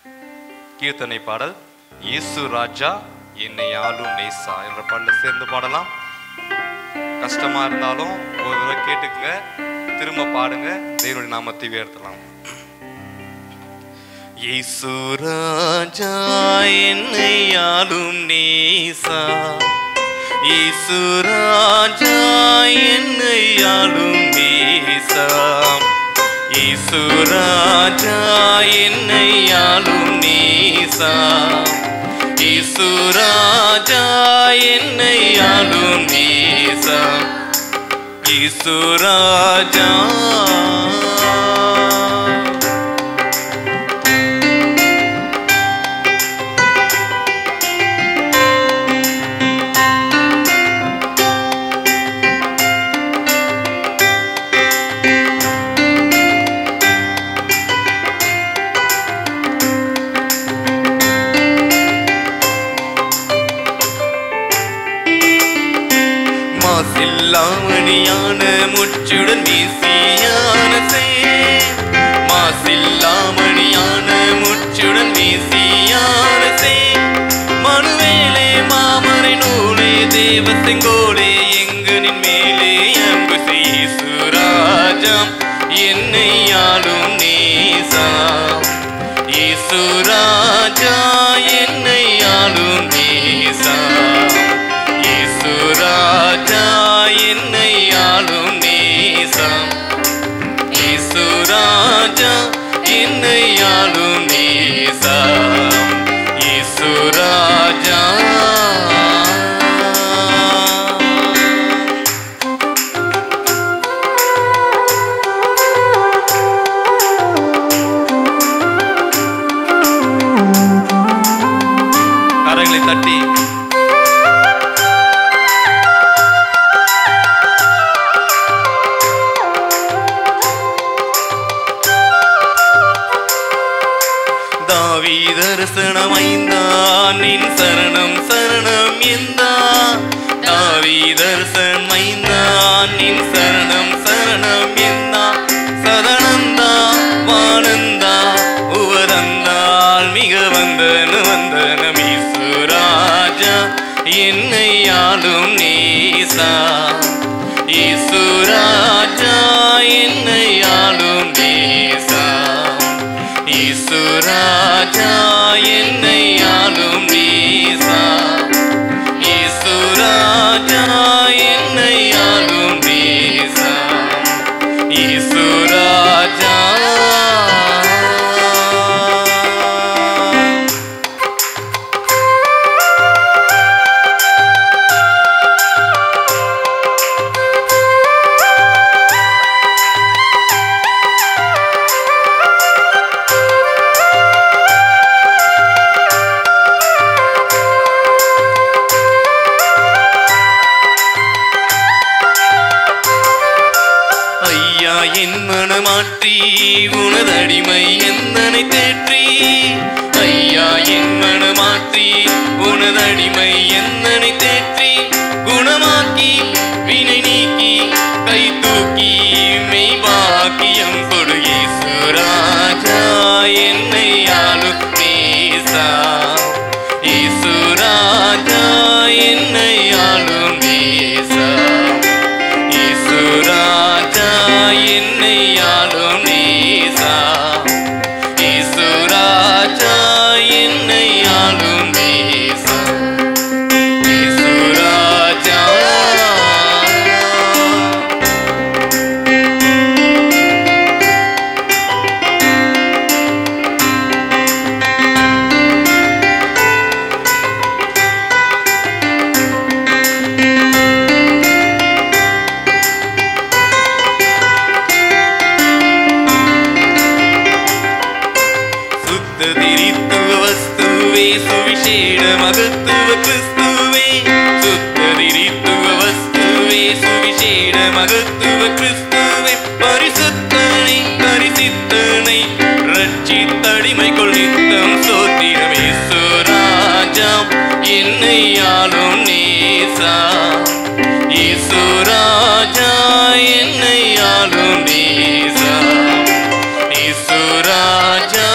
கீர்த்தனை பாடல் இயேசு ராஜா என்னை ஆளும் நேசா என்ற பாடல சேர்ந்து பாடலாம். கஷ்டமா இருந்தாலும் ஒரு தடவை கேட்டுக்குங்க, திரும்ப பாடுங்க, தேவனுடைய நாமத்தை உயர்த்தலாம். இயேசு ராஜா என்னை ஆளும் நேசா, இயேசு ராஜா என்னை ஆளும் நேசா, இயேசு ராஜா என்னை ஆளும் நேசா, இயேசு ராஜா என்னை ஆளும் நேசா, இயேசு ராஜா. மாசில்லாமணியான முச்சுடன் வீசியான மாசில்லாமணியான முச்சுடன் வீசியான மனுவேலே மாமரை நூலே தேவ செங்கோலே எங்கனின் மேலே அம்பு இயேசுராஜாம் என்னை ஆளும் நேசா, இயேசுராஜா என்னை ஆளும் நேசா, இயேசுராஜா என்னை ஆளும் நேசா, இயேசுராஜா என்னை ஆளும் நேசா, இயேசுராஜா. கரங்களை தட்டி தரிசனமைந்தான் நின் சரணம் சரணம் எந்தா, தாவீதர்சனமைந்தான் நின் சரணம் சரணம் எந்தா, சதனந்தா வானந்தா உவதந்தால் மிக வந்தன வந்தனம் இயேசுராஜா என்னை ஆளும் நேசா, இயேசுராஜா என்னை ஆளும் நேசா, இயேசுராஜா என்னை ஆளும் நேசா, இயேசுராஜா என்னை ஆளும் நேசா, இயேசுராஜா. என் மனமாற்றி உனதடிமை எந்தனை தேற்றி, ஐயா என் மனமாற்றி உனதடிமை எந்தனை தேற்றி, குணமாக்கி வினை நீக்கி கை தூக்கி மெய்வாக்கியம் கொடு இயேசுராஜா என்னை ஆளும் நேசா, இயேசுராஜா என்னை ஆளும் நேசா, இயேசுராஜா என்னை ஆளும் நேசா, இயேசுராஜா என்னை ஆளும் நேசா, இயேசுராஜா. சுவிசேட மகத்துவ கிறிஸ்துவே, சுத்தரித்துவ வஸ்துவே, சுவிசேட மகத்துவ கிறிஸ்துவே, பரிசுத்தனை பரிசித்தனை ரட்சித்தடிமை கொள் நித்தம் சோத்திரம் இயேசுராஜா என்னை ஆளும் நேசா, இயேசுராஜா என்னை ஆளும் நேசா, இயேசுராஜா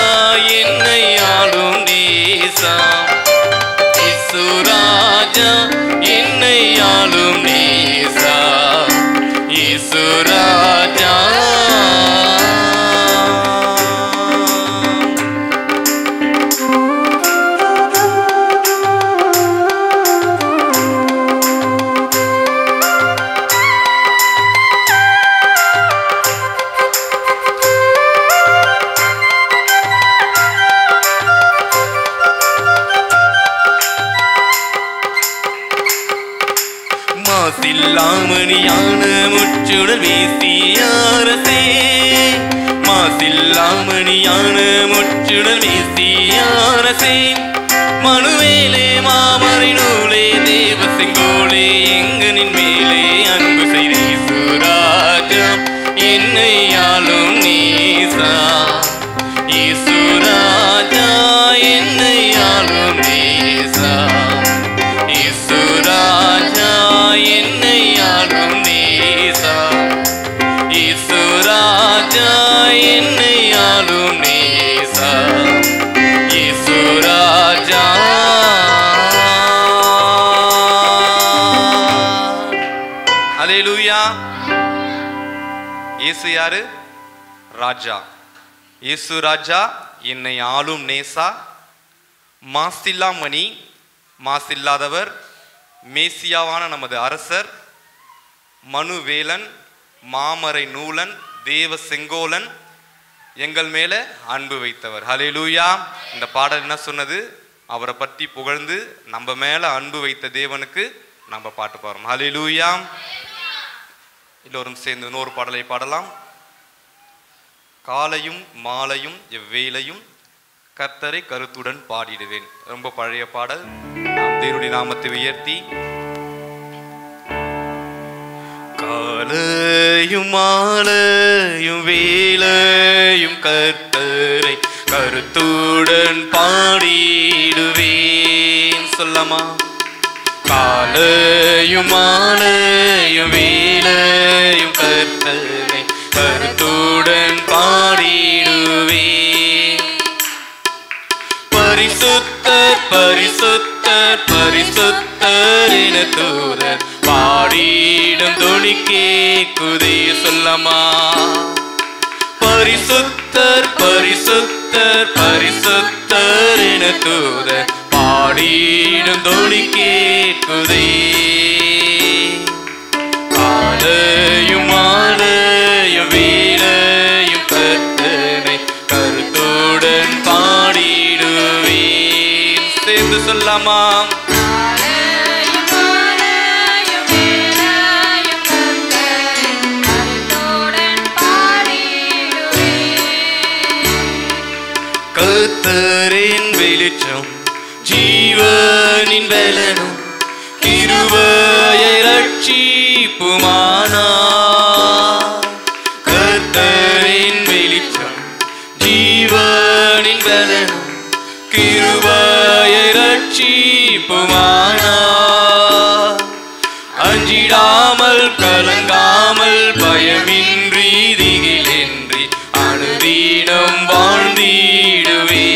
என்னை ஆளும் நேசா இயேசு ராஜா என்னை ஆளும் நேசா இயேசு ராஜா மாசில்லாமணியான முச்சுடல் வீசிய அரசே மாசில்லாமணியான முச்சுடல் வீசிய அரசே மனுவேலே மாமரை நூலே தேவ செங்கோலே எங்கனின் மேலே அன்பு செய்த இயேசு ராஜா என்னை ஆளும் நேசா இயேசு ராஜா என்னை ஆளும் நேசா இயேசு ராஜா என்னை ஆளும் நேசா இயேசு ராஜா என்னை ஆளும் நேசா இயேசு ராஜா ஹல்லேலூயா. இயேசு யாரு? ராஜா. இயேசு ராஜா என்னை ஆளும் நேசா. மாசில்லா மணி, மாசில்லாதவர், மேசியாவான நமது அரசர், மனுவேலன், மாமரை நூலன், தேவ செங்கோலன், எங்கள் மேல அன்பு வைத்தவர். ஹல்லேலூயா. இந்த பாடல் என்ன சொன்னது? அவரை பற்றி புகழ்ந்து நம்ம மேல அன்பு வைத்த தேவனுக்கு நம்ம பாட்டு பாடுறோம். ஹல்லேலூயா. எல்லோரும் சேர்ந்து இன்னொரு பாடலை பாடலாம். காலையும் மாலையும் எவ்வேளையும் கர்த்தரை கருத்துடன் பாடிடுவேன். ரொம்ப பழைய பாடல். நாம் தேவனுடைய நாமத்தை உயர்த்தி காலையும் மாலையும் வேளையும் கர்த்தரை கருத்துடன் பாடிடுவேன். சொல்லமா? காலையும் மாலையும் வேளையும் கர்த்தரை கருத்துடன் பாடிடுவேன். பரிசுத்தர் பரிசுத்தர் பரிசுத்தர் என தூதர் பாடிடும் தொனி கேக்குதே. சொல்லமா? பரிசுத்தர் பரிசுத்தர் பரிசுத்தர் என தூதர் பாடிடும் தொனி கேக்குதே. காலையும் மாலையும் வேளையும் கர்த்தரை கருத்துடன் பாடிடுவேன். சேர்ந்து சொல்லாமா? கர்த்தரின் வெளிச்சம் ஜீவனின் பலனும் கிருபையை ரட்சிப்புமானார். கர்த்தரின் வெளிச்சம் ஜீவனின் பலனும் கிருபையை ரட்சிப்புமானார். அஞ்சிடாமல் கலங்காமல் பயமின்றி திகிலின்றி அனுதினம் வாழ்ந்திடுவே.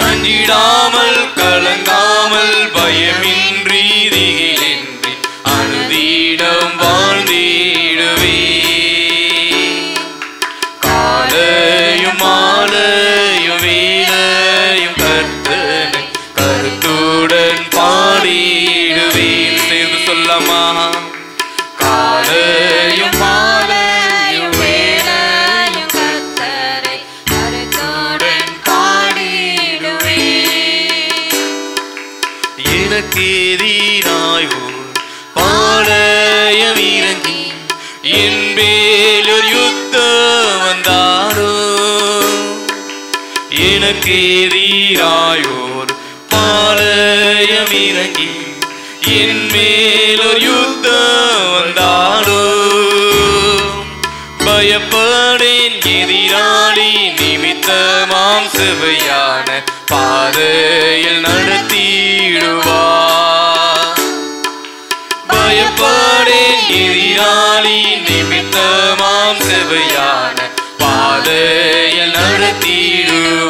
அஞ்சிடாமல் கலங்காமல் பயமின்றி திகிலின்றி அனுதினம் வாழ்ந்திடுவே. காலையும் மாலையும் வேளையும் கர்த்தரை கருத்துடன் பாடிடுவேன். சேர்ந்து சொல்லமா? காலையும் மாலையும் வேளையும் கர்த்தரை கருத்துடன் பாடிடுவேன். எனக்கு எதிராய் ஓர் பாளையம் இறங்கி என் மேல் ஒரு யுத்தம் வந்தாரோ. எனக்கு எதிராய் ஓர் பாளையம் இறங்கி என் மேல் ஒரு யுத்தம் வந்தாரோ. பயப்படேன் எதிராளி நிமித்தமாம் செவையான பாதையில் நடத்திடுவார். பயப்படேன் எதிராளி நிமித்தமாம் செவையான பாதையில் நடத்திடுவார்.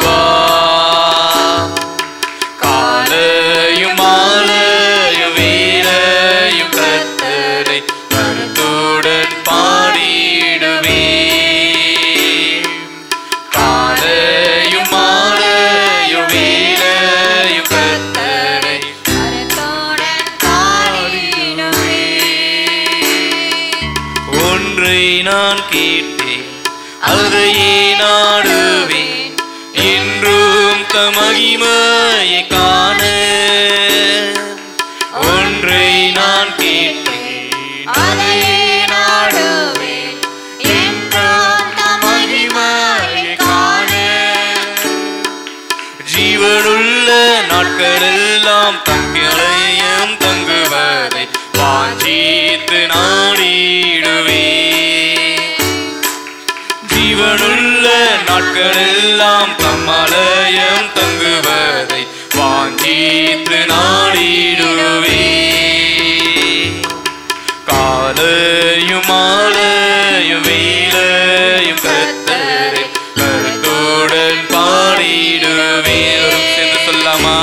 மகிமையை காண ஒன்றை நான் கேட்டேன், அதை நாடுவேன். மகிமையை காண ஜீவனுள்ள நாட்களெல்லாம் தங்களையும் தங்குவதை வாஞ்சித்து நாடிடுவே. ஜீவனுள்ள நாட்களெல்லாம் தம்மலயம் தங்குவதை வாஞ்சித்து நாடிடுவே. காலையும் மாலையும் வேலையும் கர்த்தரை கருத்துடன் பாடிடுவே. என்று சொல்லாமா?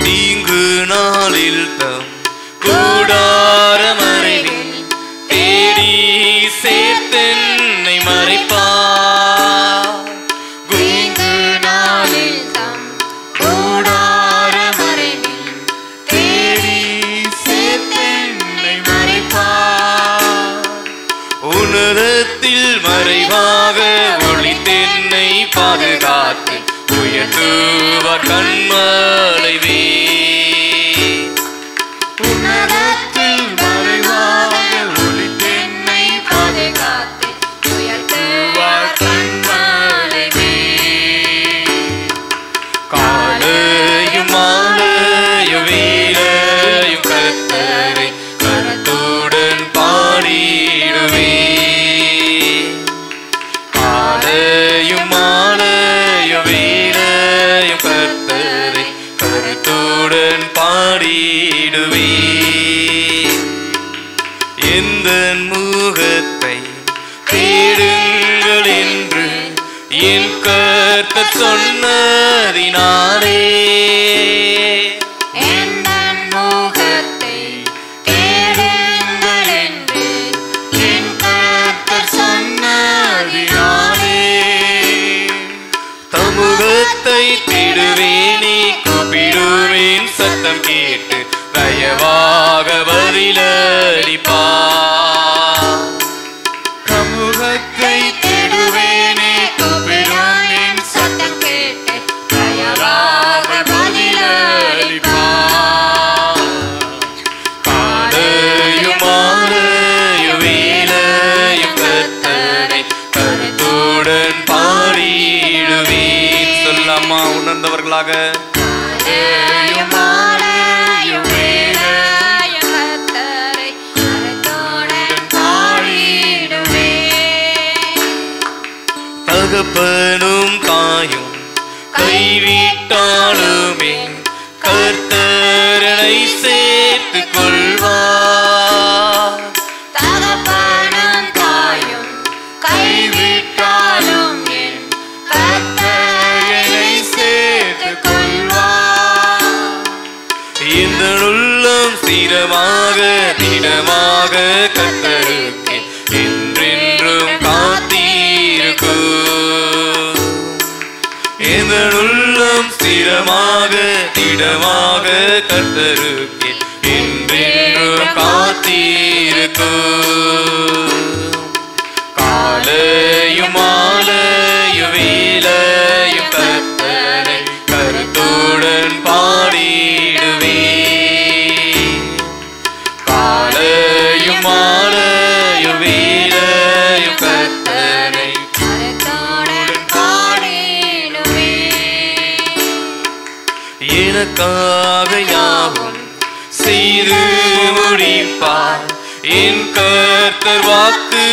தீங்கு நாளில் தம் கூடாரமறைவில் தேடி சேர்த்தென்னை மறைப்பார். தீங்கு நாளில் தம் கூடாரமறைவில் தேடி சேர்த்தென்னை மறைப்பார். உன்னதத்தில் மறைவாக ஒளித்தென்னை பாதுகாத்து உயர்த்துவார் கண்மலைவே. உன்னதத்தில் மறைவாக ஒளித்தென்னை பாதுகாத்து உயர்த்துவார் கண்மலைவே. காலையும் மாலையும் வேலையும் கர்த்தரை கருத்துடன் பாடிடுவே. காலையும் மாலையும் வேலையும் கர்த்தரை கருத்துடன் பாடிடுவே. எந்த முகத்தை தேடுங்கள் என்று என் கர்த்தர் சொன்னதினாலே எந்தன் முகத்தை தேடுங்கள் என்று என் கர்த்தர் சொன்னதினாலே தமுகத்தை தேடுவேனே, கூப்பிடுவேன் சத்தம் கேட்டு தயவாக பதிலளிப்பார். சமூகத்தை தேடுவேனே, கூப்பிடுவேன் சத்தம் கேட்டு தயவாக பதிலளிப்பார். காலையும் மாலையும் வேலையும் கர்த்தரை கருத்துடன் பாடிடுவேன். சொல்லாமா? உணர்ந்தவர்களாக காலையும் மாலையும் வேளையும் கர்த்தரை கருத்துடன் பாடிடுவேன். தகப்பனும் தாயும் கைவிட்டாலுமே கர்த்தரனை சேர்த்து கொள்வார். தகப்பனும் தாயும் கைவிட்டாலும் என் கர்த்தரை சேர்த்துக் கொள்வார். இந்த உள்ளம் ஸ்திரமாக திடமாக கர்த்தருக்கு என்றென்றும் காத்திருக்கும். இந்த உள்ளம் ஸ்திரமாக திடமாக கர்த்தருக்கு என்றென்றும் காத்திருக்கும். காலையும் மாலையும் வேலையும் கர்த்தரை கருத்துடன் பாடிடுவே. காலையும் மாலையும் வேலையும் கர்த்தரை கருத்துடன் பாடிடுவேன். எனக்காக யாவும் செய்து முடிப்பார். என் கர்த்தர் வாக்கு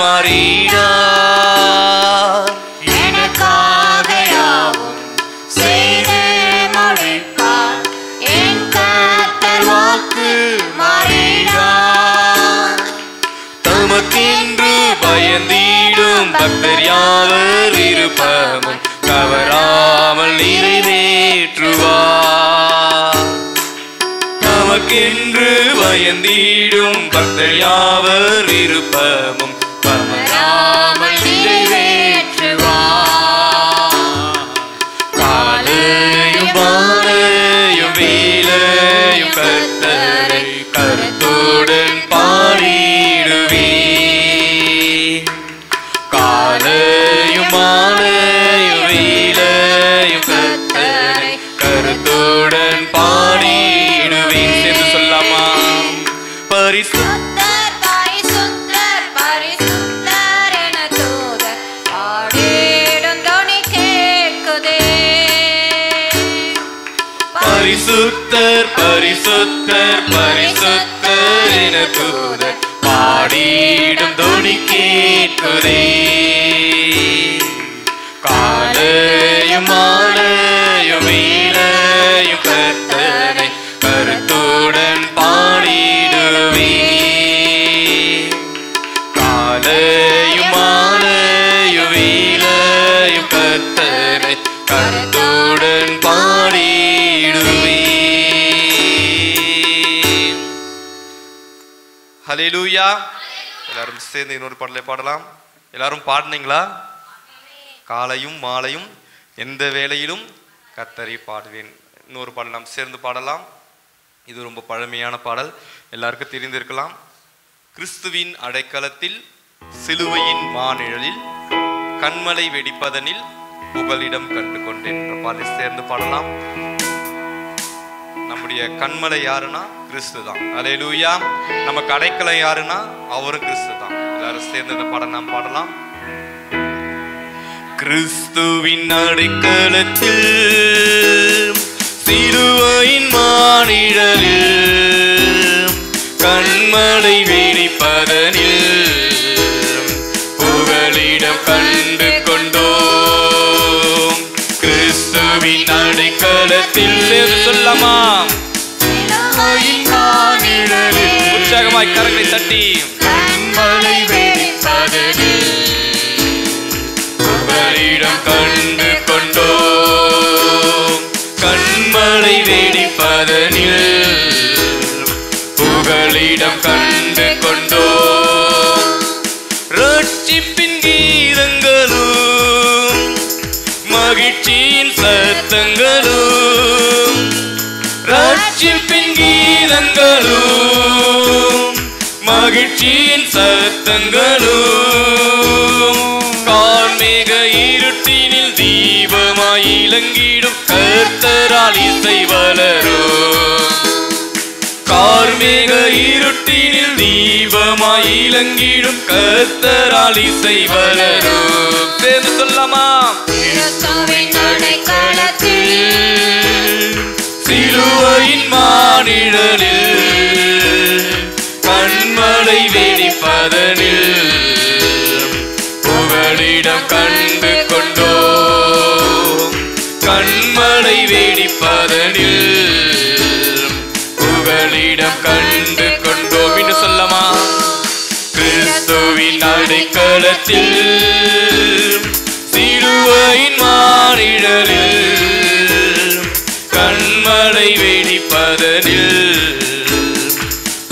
மாறினார். எனக்காக யாவும் செய்து முடிப்பார். என் கர்த்தர் வாக்கு மாறினார். தமக்கென்று பயந்திடும் பக்தர் யாவர் விருப்பமும் கவராமல் நிறைவேற்றுவார். தமக்கென்று பயந்திடும் பக்தர் யாவர் விருப்பமும் கவராமல் நிறைவேற்றுவார். காலையும் மாலையும் வேலையும் கர்த்தரை பரிசுத்தர் பரிசுத்தர் பரிசுத்தர் என தூதர் பாடிடும் தொனி கேட்குதே. காலையும் மாலையும் வேளையும் கர்த்தரை கருத்துடன் பாடிடுவே. காலையும் மாலையும் வேளையும் கர்த்தரை கருத்துடன் பாடிடுவே. ஹல்லேலூயா. எல்லாரும் சேர்ந்து இன்னொரு பாடலை பாடலாம். எல்லாரும் பாடுனீங்களா? காலையும் மாலையும் எந்த வேளையிலும் கர்த்தரை பாடுவேன். இன்னொரு பாடல் நாம் சேர்ந்து பாடலாம். இது ரொம்ப பழமையான பாடல், எல்லாருக்கும் தெரிந்திருக்கலாம். கிறிஸ்துவின் அடைக்கலத்தில் சிலுவையின் மாநிழலில் கண்மலை வெடிப்பதனில் புகலிடம் கண்டு கொண்டேன் என்ற பாடலை சேர்ந்து பாடலாம். நம்முடைய கண்மலை யாருன்னா கிறிஸ்து தான். ஹல்லேலூயா. நமக்கு அடைக்கலம் யாருன்னா அவரும் கிறிஸ்து தான். எல்லாரும் சேர்ந்து இந்த பாடல் நாம் பாடலாம். கிறிஸ்துவின் அடைக்கலத்தில் சிலுவையின் மாநிழலில் கண்மலை வெடிப்பதனில் புகலிடம் கண்டு கொண்டோம். கிறிஸ்துவின் அடைக்கலத்தில் சொல்லமா உற்சாகமாய் கரங்களை தட்டி கண்மலை வெடிப்பதனில் புகலிடம் கண்டு கொண்டோம். கண்மலை வெடிப்பதனில் புகலிடம் கண்டு கொண்டோம். ரட்சிப்பின் கீதங்களும் மகிழ்ச்சியின் சத்தங்களும் ரட்சிப்பின் கீதங்களும் மகிழ்ச்சியின் சத்தங்களும் கார்மேக இருட்டினில் தீபமாய் இலங்கிடும் கர்த்தரால் இசை வளரும். கார்மேக இருட்டினில் தீபமாய் இலங்கிடும் கர்த்தரால் இசை வளரும். சேர்ந்து சொல்லமா கிறிஸ்துவின் அடைக்கலத்தில் சிலுவையின் மாநிழலில் கண்மலை வெடிப்பதனில் புகலிடம் கண்டு கொண்டோம். கண்மலை வெடிப்பதனில் புகலிடம் கண்டு கொண்டோம். இன்னும் சொல்லமா கிறிஸ்துவின் அடைக்கலத்தில் சிலுவையின் மாநிழலில் கண்மலை வெடிப்பதனில்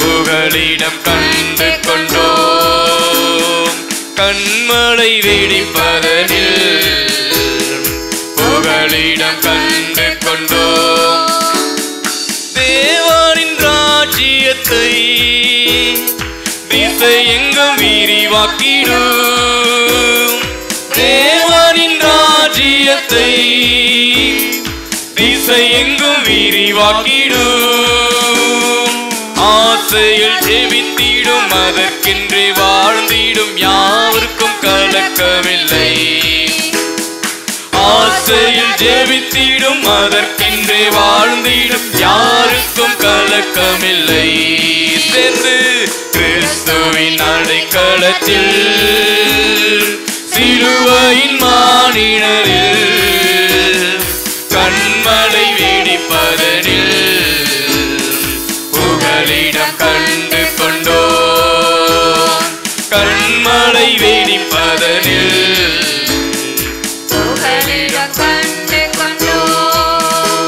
புகலிடம் கண்டு கொண்டோம். கண்மலை வெடிப்பதனில் புகலிடம் கண்டு கொண்டோம். தேவனின் ராஜ்யத்தை திசை எங்கும் விரிவாக்கிடும். தேவனின் ராஜ்யத்தை திசை எங்கும் விரிவாக்கிடும். ஆசையில் ஜெபித்திடும் அதற்கென்றே வாழ்ந்திடும் யாருக்கும் கலக்கமில்லை. ஆசையில் ஜெபித்திடும் அதற்கென்றே வாழ்ந்திடும் யாருக்கும் கலக்கமில்லை. சேர்ந்து கிறிஸ்துவின் அடைக்கலத்தில் சிலுவையின் மாநிழலில் கண்மலை வெடிப்பதனில் புகலிடம் கண்டு கொண்டோம். கண்மலை வெடிப்பதனில் புகலிடம் கண்டு கொண்டோம்.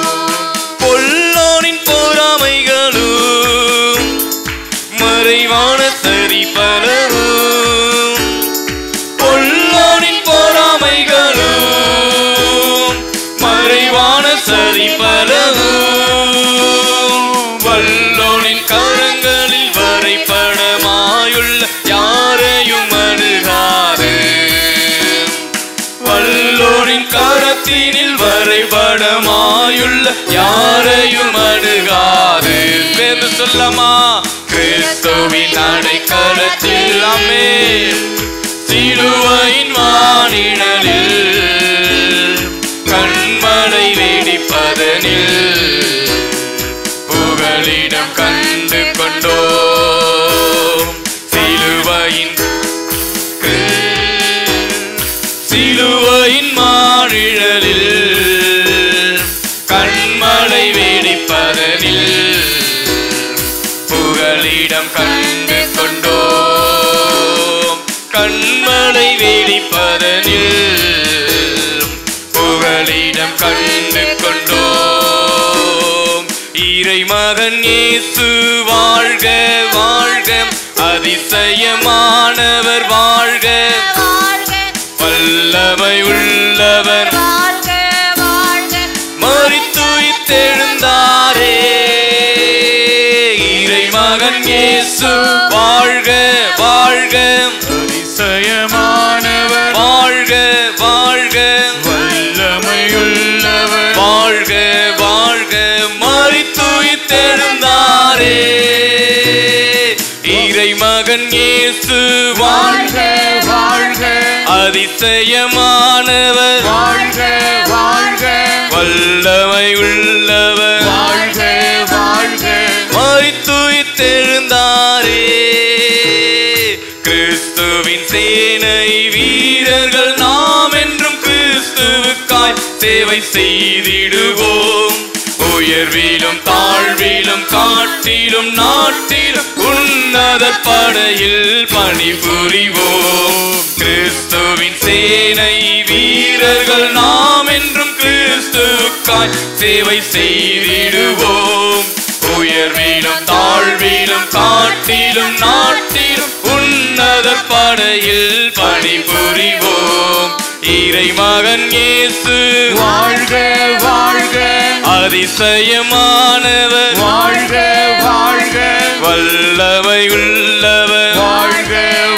பொல்லானின் பொறாமைகளும் மறைவான சரி பலவும் பொல்லானின் பொறாமைகளும் மறைவான சரி பலவும் வல்லோனின் கரங்களில் வரைபடமாயுள்ள யாரையும் அணுகாது. வல்லோனின் கரத்தினில் வரைபடமாயுள்ள யாரையும் அணுகாது. என்று சொல்லமா கிறிஸ்துவின் அடைக்கலத்தில் ஆமென். சிலுவையின் மாநிழலில் கண்மலை வெடிப்பதனில் புகலிடம் கண்டு கொண்டோம். சிலுவையின் மாநிழலில் கண்மலை வெடிப்பதனில் புகலிடம் கண்டு கொண்டோம். கண்மலை வெடிப்பதனில் புகலிடம் கண்டு கொண்டோம். இறைமகன் இயேசு வாழ்க வாழ்க, அதிசயமானவர் வாழ்க, வல்லமை உள்ளவர் மரித்துயிர்த்தெழுந்தாரே. இறைமகன் இயேசு வாழ்க வாழ்க, அதிசயமானவர் வாழ்க வாழ்க, வல்லமையுள்ளவர் வாழ்க வாழ்க, மரித்துயிர்த்தெழுந்தாரே. இறைமகன் இயேசு வாழ்க வாழ்க, அதிசயமானவர் வாழ்க வாழ்க, வல்லமை உள்ளவர் வாழ்க வாழ்க, மரித்துயிர்த்தெழுந்தாரே. கிறிஸ்துவின் சேனை வீரர்கள் நாம் என்றும் கிறிஸ்துவுக்காய் சேவை செய்திடுவோம். உயர்விலும் தாழ்விலும் காட்டிலும் நாட்டிலும் உன்னத படையில் பணிபுரிவோம். கிறிஸ்துவின் சேனை வீரர்கள் நாம் என்றும் கிறிஸ்துவுக்காய் சேவை செய்திடுவோம். உயர்விலும் தாழ்விலும் காட்டிலும் நாட்டிலும் உன்னத படையில் பணிபுரிவோம். இறைமகன் இயேசு வாழ்க வாழ்க, அதிசயமானவர் வாழ்க வாழ்க, வல்லமை உள்ளவர் வாழ்க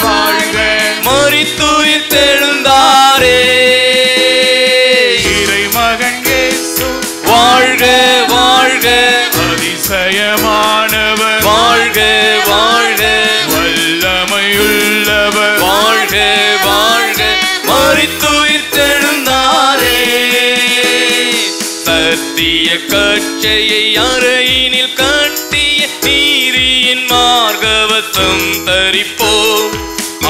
வாழ்க, மரித்துயிர்த்தெழுந்தாரே. இறைமகன் இயேசு வாழ்க வாழ்க, அதிசயமானவர் வாழ்க வாழ்க, வல்லமையுள்ளவர் வாழ்க வாழ்க, மரித்துயிர்த்தெழுந்தாரே. சத்திய கச்சையை அறையினில் கட்டிய நீதியின் மார்கவசம் தரிப்போம்.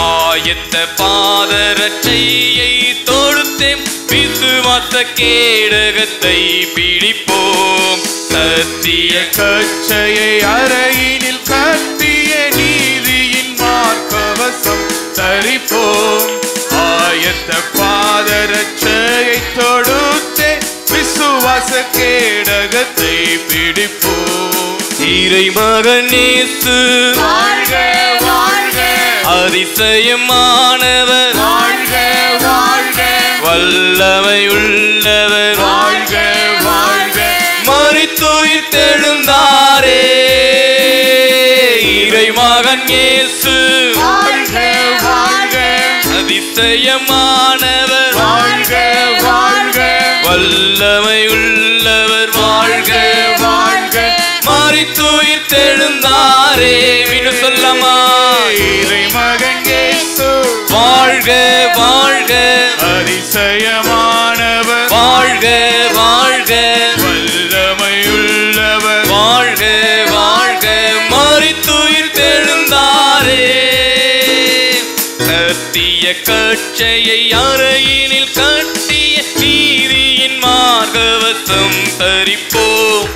ஆயத்த பாதரட்சையை தொடுத்தேன், விசுவாச கேடகத்தை பிடிப்போம். சத்திய கச்சையை அறையினில் கட்டிய நீதியின் மார்க்கவசம் தரிப்போம். ஆயத்த பாதரட்சையை தொடுத்தே விசுவாச கேடகத்தை பிடிப்போம். இறைமகன் இயேசு வாழ்க வாழ்க, அதிசயமானவர் வாழ்க வாழ்க, வல்லமை உள்ளவர் வாழ்க வாழ்க, மரித்துயிர்த்தெழுந்தாரே. இறைமகன் இயேசு வாழ்க வாழ்க, அதிசயமானவர் வாழ்க வாழ்க, வல்லமை உள்ளவர் வாழ்க வாழ்க, மரித்துயிர்த்தெழுந்தாரே. மீண்டும் சொல்லமா? இறைமகன் இயேசு வாழ்க வாழ்க, அதிசயமானவர் வாழ்க வாழ்க, வல்லமையுள்ளவர் வாழ்க வாழ்க, மரித்துயிர்த்தெழுந்தாரே. சத்திய கச்சையை அறையினில் கட்டிய நீதியின் மார்கவசம் தரிப்போம்.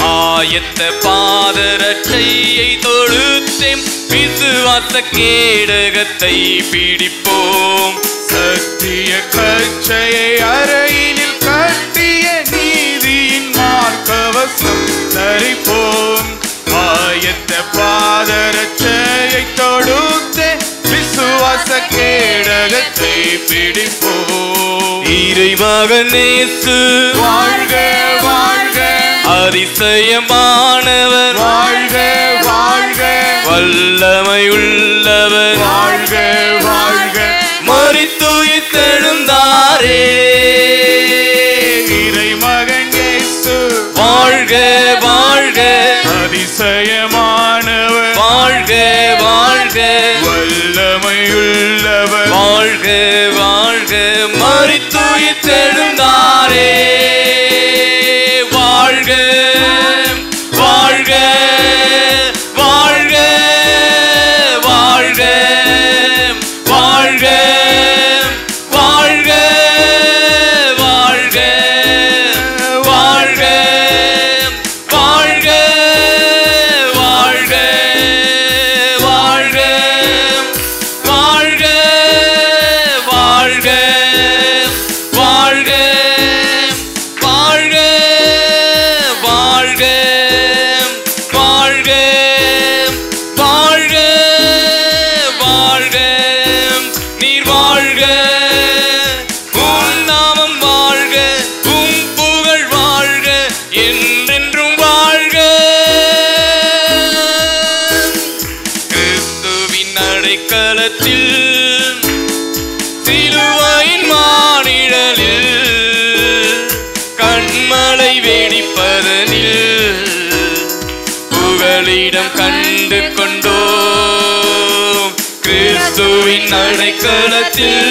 ஆயத்த பாதரட்சையை தொடுத்தேன், விசுவாச கேடகத்தை பிடிப்போம். சத்திய கச்சையை அறையினில் கட்டிய நீதியின் மார்க்கவசம் தரிப்போம். ஆயத்த பாதரட்சையை தொடுத்தே விசுவாச கேடகத்தை பிடிப்போம். இறைமகன் இயேசு வாழ்க வாழ்க, அதிசயமானவர் வாழ்க வாழ்க, வல்லமை உள்ளவர் வாழ்க வாழ்க, மரித்துயிர்த்தெழுந்தாரே. இறைமகன் இயேசு வாழ்க வாழ்க, அதிசயமானவர் வாழ்க வாழ்க, வல்லமையுள்ளவர் வாழ்க வாழ்க, மரித்துயிர்த்தெழுந்தாரே. வாழ்க வாழ்க, புகலிடம் கண்டு கொண்டோம். கிறிஸ்துவின் அடைக்கலத்தில்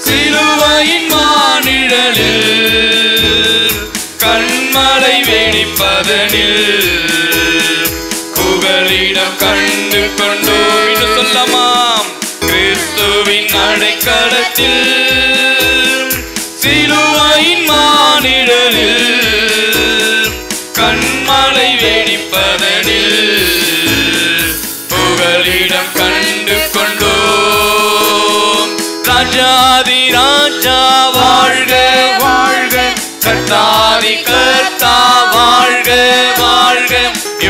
சிலுவையின் மானிடலில் கண்மலை வெடிப்பதனில் புகலிடம் கண்டு கொண்டோம். இன்னும் சொல்லமாம். கிறிஸ்துவின் அடைக்கலத்தில் சிலுவையின் மானிடலில் கண்மலை வெடிப்பதனில் புகலிடம் கண்டு கொண்டோம். ராஜாதி ராஜா வாழ்க வாழ்க, கர்த்தாதி கர்த்தா வாழ்க வாழ்க,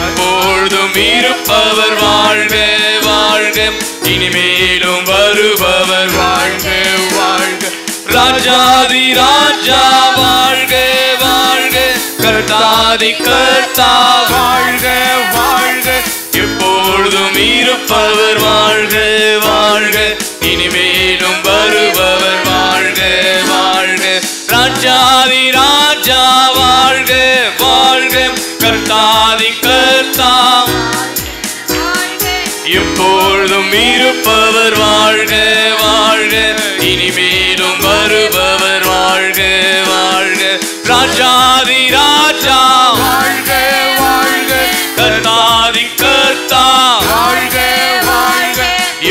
எப்பொழுதும் இருப்பவர் வாழ்க வாழ்க, இனிமேலும் வருபவர் வாழ்க வாழ்க. ராஜாதி ராஜா வாழ்க வாழ்க, கர்த்தாதி கர்த்தா வாழ்க வாழ்க, எப்பொழுதும் இருப்பவர் வாழ்க வாழ்க, இனிமேலும் வருபவர் வாழ்க வாழ்க. ராஜாதி ராஜா வாழ்க வாழ்க, கர்த்தாதி கர்த்தா எப்பொழுதும் இருப்பவர் வாழ்க வாழ்க, இனிமேலும் வருபவர் வாழ்க வாழ்க. ராஜாதி ராஜா வாழ்க வாழ்க, கர்த்தாதி கர்த்தா வாழ்க வாழ்க,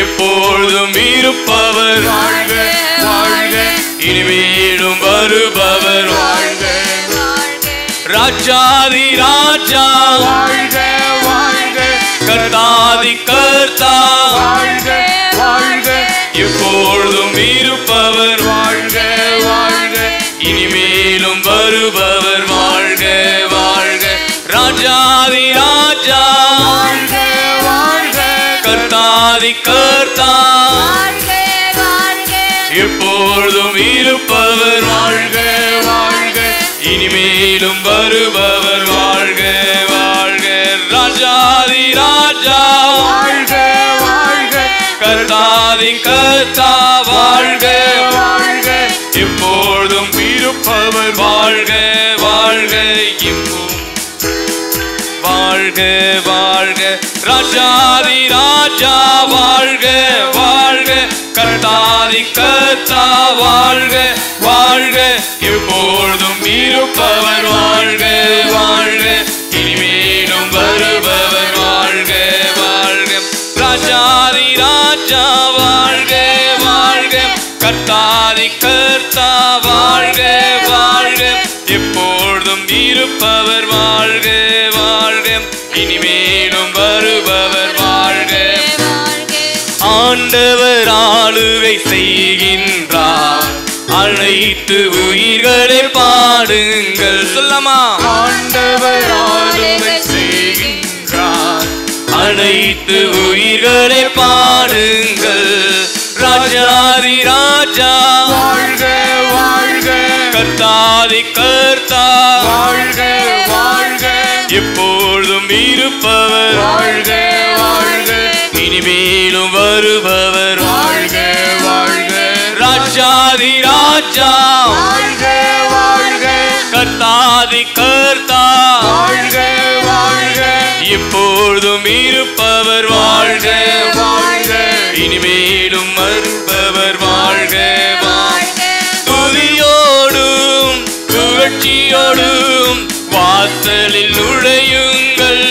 எப்பொழுதும் இருப்பவர் வாழ்க வாழ்க, இனிமேலும் வருபவர் வாழ்க. ராஜாதி ராஜா வாழ்க வாழ்க, கர்த்தாதி கர்த்தா வாழ்க வாழ்க, எப்பொழுதும் இருப்பவர் வாழ்க வாழ்க, இனிமேலும் வருபவர் வாழ்க வாழ்க. ராஜாதி ராஜா வாழ்க வாழ்க, கர்த்தாதி கர்த்தா எப்பொழுதும் இருப்பவர் வாழ்க வாழ்க, இனிமேலும் வருபவர் வாழ்க வாழ்க. ராஜாதி ராஜா வாழ்க வாழ்க, கர்த்தாதி கர்த்தா வாழ்க வாழ்க, எப்பொழுதும் இருப்பவர் வாழ்க வாழ்க, வாழ்க வாழ்க. ராஜாதி ராஜா வாழ்க வாழ்க, கர்த்தாதி கர்த்தா வாழ்க வாழ்க, எப்பொழுதும் இருப்பவர் வாழ்க வாழ்க, இனிமேலும் வருபவர் வாழ்க வாழ்க. ராஜாதி ராஜா வாழ்க வாழ்க, கர்த்தாதி கர்த்தா வாழ்க வாழ்க, எப்பொழுதும் இருப்பவர் வாழ்க வாழ்க, இனிமேலும் வருபவர் வாழ்க. ஆண்டவர் ஆளுகை செய்கின்றார், அனைத்து உயிர்களை பாடுங்கள். சொல்லமா. ஆண்டவர் ஆளுகை செய்கின்றார், அனைத்து உயிர்களை பாடுங்கள். ராஜாதி ராஜா வாழ்க வாழ்க, கர்த்தாதி கர்த்தா வாழ்க வாழ்க, எப்பொழுதும் இருப்பவர் வாழ்க வாழ்க, இனிமேலும் வருபவர் வாழ்க வாழ்க. ராஜாதி ராஜா வாழ்க வாழ்க, கர்த்தாதி கர்த்தா வாழ்க வாழ்க, எப்பொழுதும் இருப்பவர் வாழ்க வாழ்க, இனிமேலும் வருபவர் வாழ்க வாழ்க. துதியோடும் புகழ்ச்சியோடும் வாசலில் நுழையுங்கள்,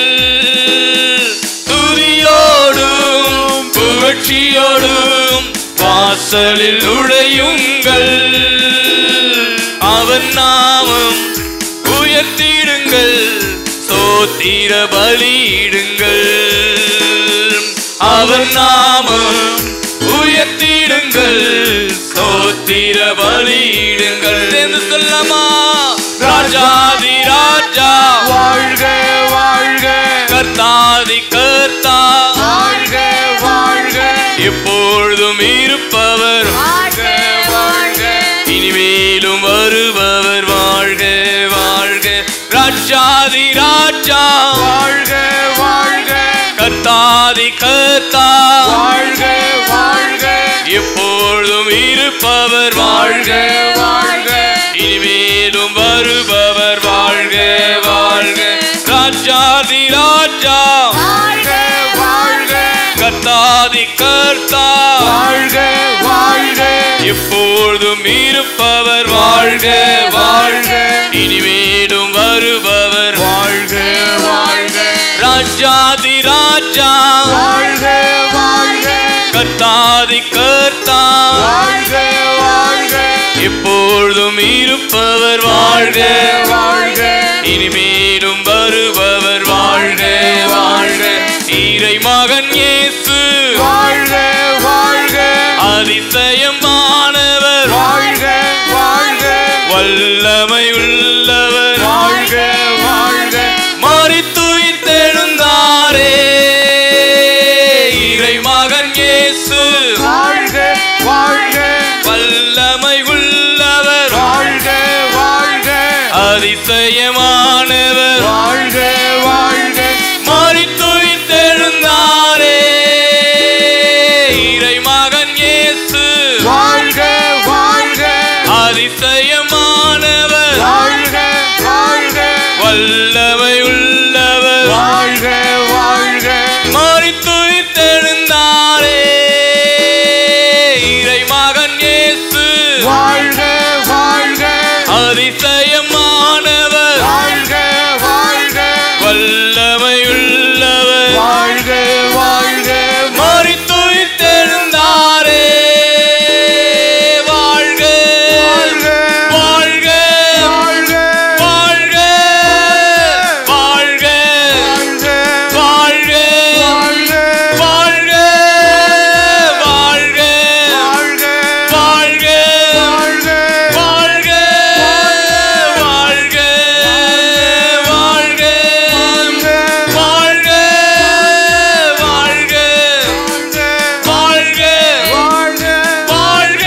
துதியோடும் புகழ்ச்சியோடும் வாசலில் நுழையுங்கள். அவன் நாமம் உயர்த்திடுங்கள், ஸ்தோத்திர பலியிடுங்கள். அவன் நாமம் உயர்த்திடுங்கள், ஸ்தோத்திர பலியிடுங்கள் என்று சொல்லமா. ராஜாதி ராஜா வாழ்க வாழ்க, கர்த்தாதி கர்த்தா வாழ்க வாழ்க, எப்பொழுதும் இருப்பவர் வாழ்க வாழ்க, இனிமேலும் வருபவர் வாழ்க வாழ்க. ராஜாதி ராஜா வாழ்க வாழ்க, கர்த்தாதி கர்த்தா வாழ்க வாழ்க, எப்பொழுதும் இருப்பவர் வாழ்க வாழ்க, ராஜாதி ராஜா வாழ்க வாழ்க கர்த்தாதி கர்த்தா வாழ்க வாழ்க எப்பொழுதும் இருப்பவர் வாழ்க வாழ்க இனிமேலும் வருபவர் வாழ்க வாழ்க ராஜாதி ராஜா வாழ்க வாழ்க கர்த்தாதி கர்த்தா வாழ்க வாழ்க எப்பொழுதும் இருப்பவர் வாழ்க வாழ்க இனிமேலும் வருபவர் வாழ்க வாழ்க இறை மகன் இயேசு வாழ்க வாழ்க அதிசயமானவர் வாழ்க வாழ்க வல்லமை உள்ளவர் வாழ்க வாழ்க மரித்துயிர் தெழுந்தாரே இறை மகன் இயேசு வாழ்க வாழ்க வல்லமை உள்ளவர் வாழ்க வாழ்க அதிசயமானவர் வாழ்க வாழ்க மரித்துயிர் தெழுந்தாரே இறை மகன் இயேசு வாழ்க வாழ்க அதிசயமானவர் வாழ்க வாழ்க வல்லமை உள்ளவர் வாழ்க வாழ்க மரித்துயிர் தெழுந்தாரே இறை மகன் இயேசு வாழ்க வாழ்க அதிசயமானவர் வாழ்க வாழ்க வல்லமை உள்ளவர் வாழ்க வாழ்க மரித்துயிர் தெழுந்தாரே வாழ்க வாழ்க வாழ்க வாழ்க வாழ்க வாழ்க வாழ்க வாழ்க வாழ்க வாழ்க வாழ்க வாழ்க வாழ்க வாழ்க வாழ்க வாழ்க வாழ்க வாழ்க வாழ்க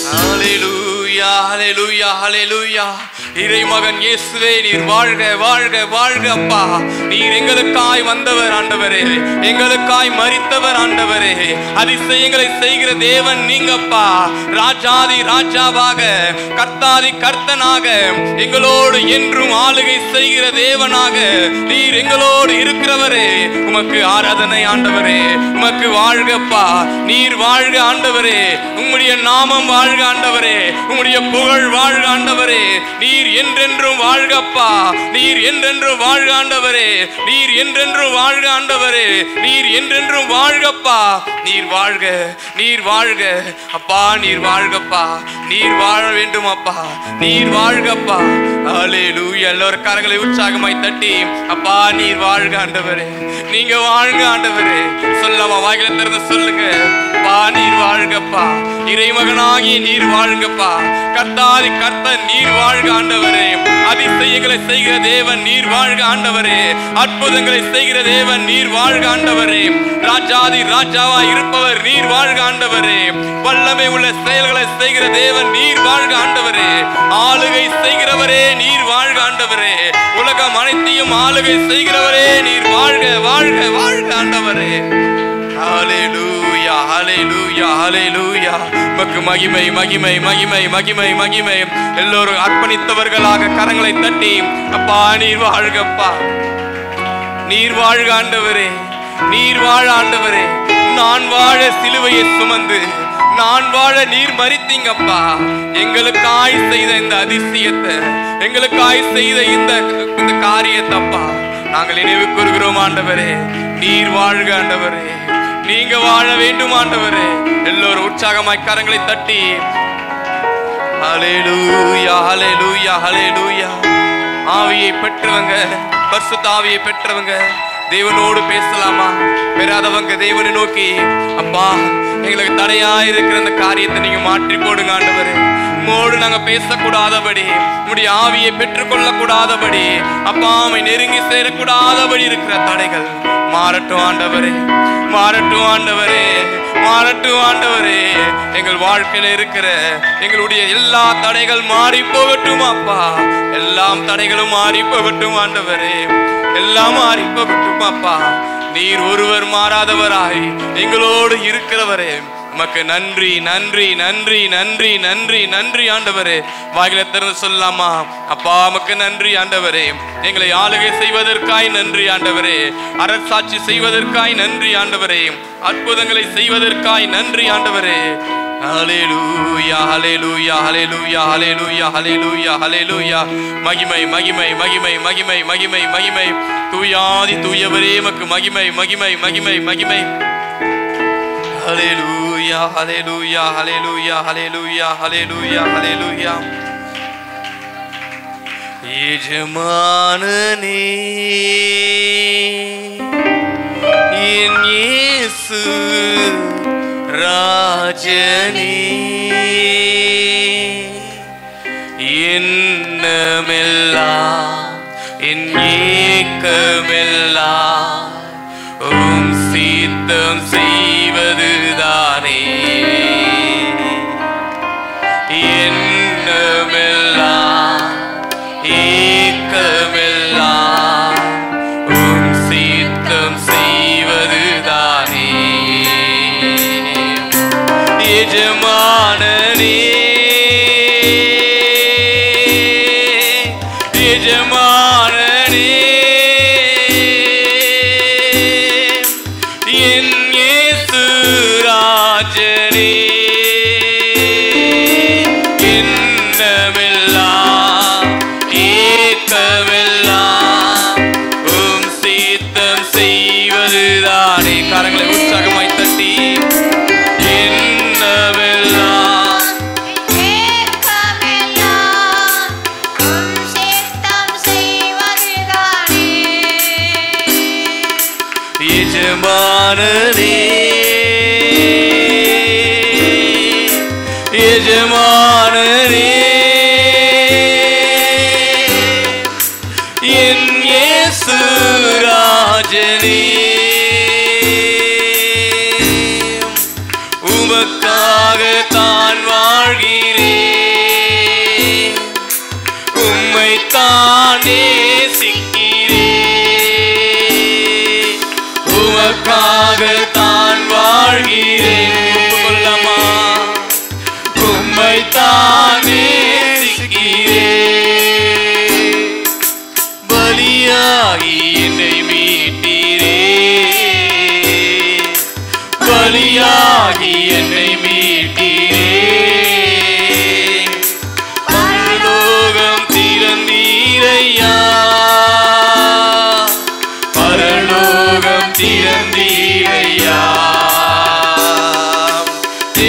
ஹalleluya ஹalleluya ஹalleluya இறை மகன் இயேசுவே நீர் வாழ்க வாழ்க வாழ்க அப்பா நீர் எங்களுக்காய் வந்தவர் ஆண்டவரே எங்களுக்காய் மரித்தவர் ஆண்டவரே அதிசயங்களை செய்கிற தேவன் நீங்கப்பா ராஜாதி ராஜாவாக கர்த்தாதி கர்த்தனாக எங்களோடு என்றும் ஆளுகை செய்கிற தேவனாக நீர் எங்களோடு இருக்கிறவரே உமக்கு ஆராதனை ஆண்டவரே உமக்கு வாழ்கப்பா நீர் வாழ்க ஆண்டவரே உம்முடைய நாமம் வாழ்க ஆண்டவரே உம்முடைய புகழ் வாழ்க ஆண்டவரே நீர் என்றென்றும் வாழ்கப்பா நீர் என்றென்றும் வாழ்க ஆண்டவரே நீர் என்றென்றும் வாழ்க ஆண்டவரே நீர் என்றென்றும் வாழ்கப்பா நீர் வாழ்க நீர் வாழ்க அப்பா நீர் வாழ்கப்பா நீர் வாழ வேண்டும் அப்பா நீர் வாழ்கப்பா ஹalleluya எல்லாரும் கரங்களை உற்சாகமாய் தட்டி அப்பா நீர் வாழ்க ஆண்டவரே நீங்க வாழ்க ஆண்டவரே சொல்லவா வாயில திறந்து சொல்லுங்க அப்பா நீர் வாழ்கப்பா இறைமகனாகி நீர் வாழ்கப்பா கர்த்தாதி கர்த்தர் நீர் வாழ்க ஆண்டவரே அதிசயங்களை செய்கிற தேவன் நீர் வாழ்க ஆண்டவரே அற்புதங்களை செய்கிற தேவன் நீர் வாழ்க ஆண்டவரே ராஜாதி ராஜாவா இருப்பவர் நீர் வாழ்க ஆண்டவரே வல்லமை உள்ள செயல்களை செய்கிற தேவன் நீர் வாழ்க ஆண்டவரே ஆளுகை செய்கிறவரே நீர் வாழ்க ஆண்டவரே உலகம் அனைத்தையும் ஆளுகை செய்கிறவரே நீர் வாழ்க வாழ்க வாழ்க ஆண்டவரே ஹalleluya ஹalleluya ஹalleluya உமக்கு மகிமை மகிமை மகிமை மகிமை மகிமை எல்லோரும் அர்ப்பணித்தவர்களாக கரங்களை தட்டி அப்பா நீர் வாழ்கப்பா நீர் வாழ்க ஆண்டவரே நீர் வாழ ஆண்டவரே நான் வாழ சிலுவையை சுமந்து நான் வாழ நீர் மரித்தீங்கப்பா எங்களுக்காய் செய்த இந்த அதிசயத்தை எங்களுக்காய் செய்த இந்த காரியத்தப்பா நாங்கள் நினைவு கூறுகிறோம் ஆண்டவரே நீர் வாழ்க ஆண்டவரே நீங்க வாழ வேண்டும் ஆண்டவரே எல்லோரும் உற்சாகமாய் கரங்களை தட்டி ஹalleluya ஹalleluya ஹalleluya ஆவியை பெற்றவங்க பரிசுத்த ஆவியை பெற்றவங்க தேவனோடு பேசலாமா பெறாதவங்க தேவனை நோக்கி அப்பா எங்களுக்கு தடையா இருக்கிற அந்த காரியத்தை நீங்க மாற்றி போடுங்க ஆண்டவரே உம்மோடு நாங்க பேசக்கூடாதபடி உம்முடைய ஆவியை பெற்றுக்கொள்ள கூடாதபடி அப்பா அவை நெருங்கி சேரக்கூடாதபடி இருக்கிற தடைகள் மாறட்டும் ஆண்டவரே மாறட்டும் ஆண்டவரே மாறட்டும் ஆண்டவரே எங்கள் வாழ்க்கையில இருக்கிற எங்களுடைய எல்லா தடைகள் மாறி போகட்டும் அப்பா எல்லாம் தடைகளும் மாறி போகட்டும் ஆண்டவரே எல்லாம் மாறி போகட்டும் அப்பா நீர் ஒருவர் மாறாதவராய் எங்களோடு இருக்கிறவரே உமக்கு நன்றி நன்றி நன்றி நன்றி நன்றி நன்றி ஆண்டவரே. வாயில திறந்து சொல்லலாமா? அப்பா உமக்கு நன்றி ஆண்டவரே. எங்களை ஆளுகை செய்வதற்காய் நன்றி ஆண்டவரே. அரசாட்சி செய்வதற்காய் நன்றி ஆண்டவரே. அற்புதங்களை செய்வதற்காய் நன்றி ஆண்டவரே. ஹல்லேலூயா ஹல்லேலூயா ஹல்லேலூயா ஹல்லேலூயா ஹல்லேலூயா ஹல்லேலூயா. மகிமை மகிமை மகிமை மகிமை மகிமை மகிமை. தூயாதி தூயவரே உமக்கு மகிமை மகிமை மகிமை மகிமை. ஹல்லேலூயா ஹல்லேலூயா ஹல்லேலூயா ஹல்லேலூயா ஹல்லேலூயா ஹல்லேலூயா. எஜமானனே என் இயேசு ராஜனே, என்னமெல்லாம் என் ஏக்கமெல்லாம் உம் சித்தம் செய்வதுதானே. என்னமெல்லாம் ஏக்கமெல்லாம் உம் சித்தம் செய்வதுதானே. எஜமானனே எஜமானனே என் இயேசு ராஜனே, என்னமெல்லாம் ஏக்கமெல்லாம் உம் சித்தம் செய்வதுதானே. கரங்களை உற்சாகமாய் தட்டி எஜமானனே எஜமானனே என் இயேசு ராஜனே, உமக்காக தான் வாழ்கிறேன், உம்மை தான் நேசிக்கிறேன், உமக்காக தான் வாழ்கிறேன். சொல்லமா? உம்மை தான் நேசிக்கிறேன். பலியாகி என்னை மீட்டீரே, பலியாகி என்னை மீட்டீரே. பரலோகம் திறந்தீரையா, பரலோகம் திறந்தீரையா.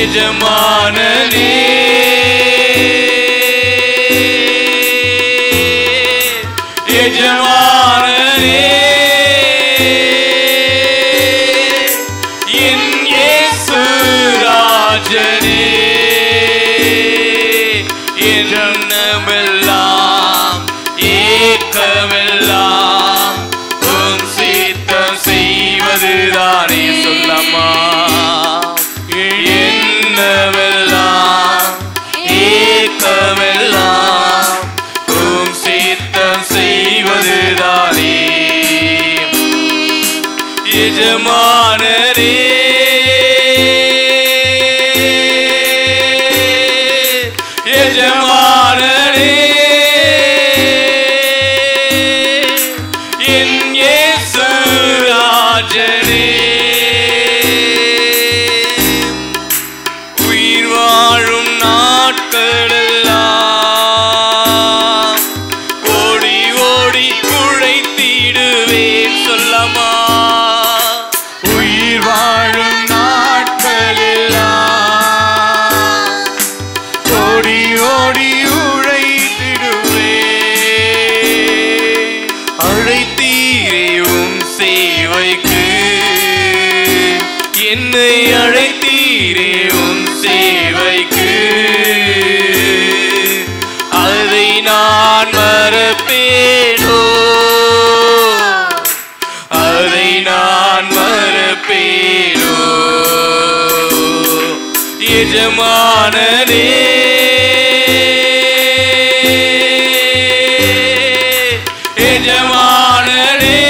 எஜமானனே எஜமானனே என் இயேசு ராஜனே, என்னமெல்லாம் ஏக்கமெல்லாம் உம் சித்தம் செய்வதுதானே. சொல்லமா? என்னமெல்லாம் ஏக்கமெல்லாம் உம் சித்தம் செய்வதுதானே. எஜமானனே எஜமானனே என் இயேசு ராஜனே, உயிர் வாழும் நாட்களெல்லாம் ஓடி ஓடி உழைத்திடுவேன். சொல்லமா? உயிர் வாழும் நாட்களெல்லாம் ஓடி ஓடி உழைத்திடுவேன். அழைத்தீரே உம் சேவைக்கு, என்னை அழைத்தீரே உம் சேவைக்கு, அதை நான் மறப்பேனோ, அதை நான் மறப்பேனோ. எஜமானனே எஜமானனே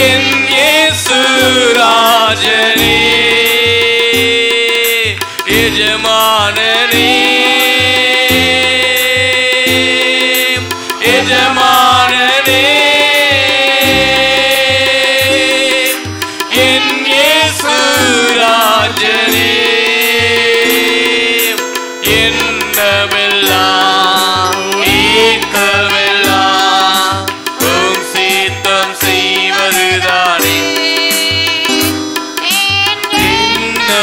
என் இயேசு ராஜனே, எஜமானனே எஜமானனே என் இயேசு ராஜனே என்னவெல்லாம் ஏக்கமெல்லாம் உம் சித்தம் செய்வதுதானே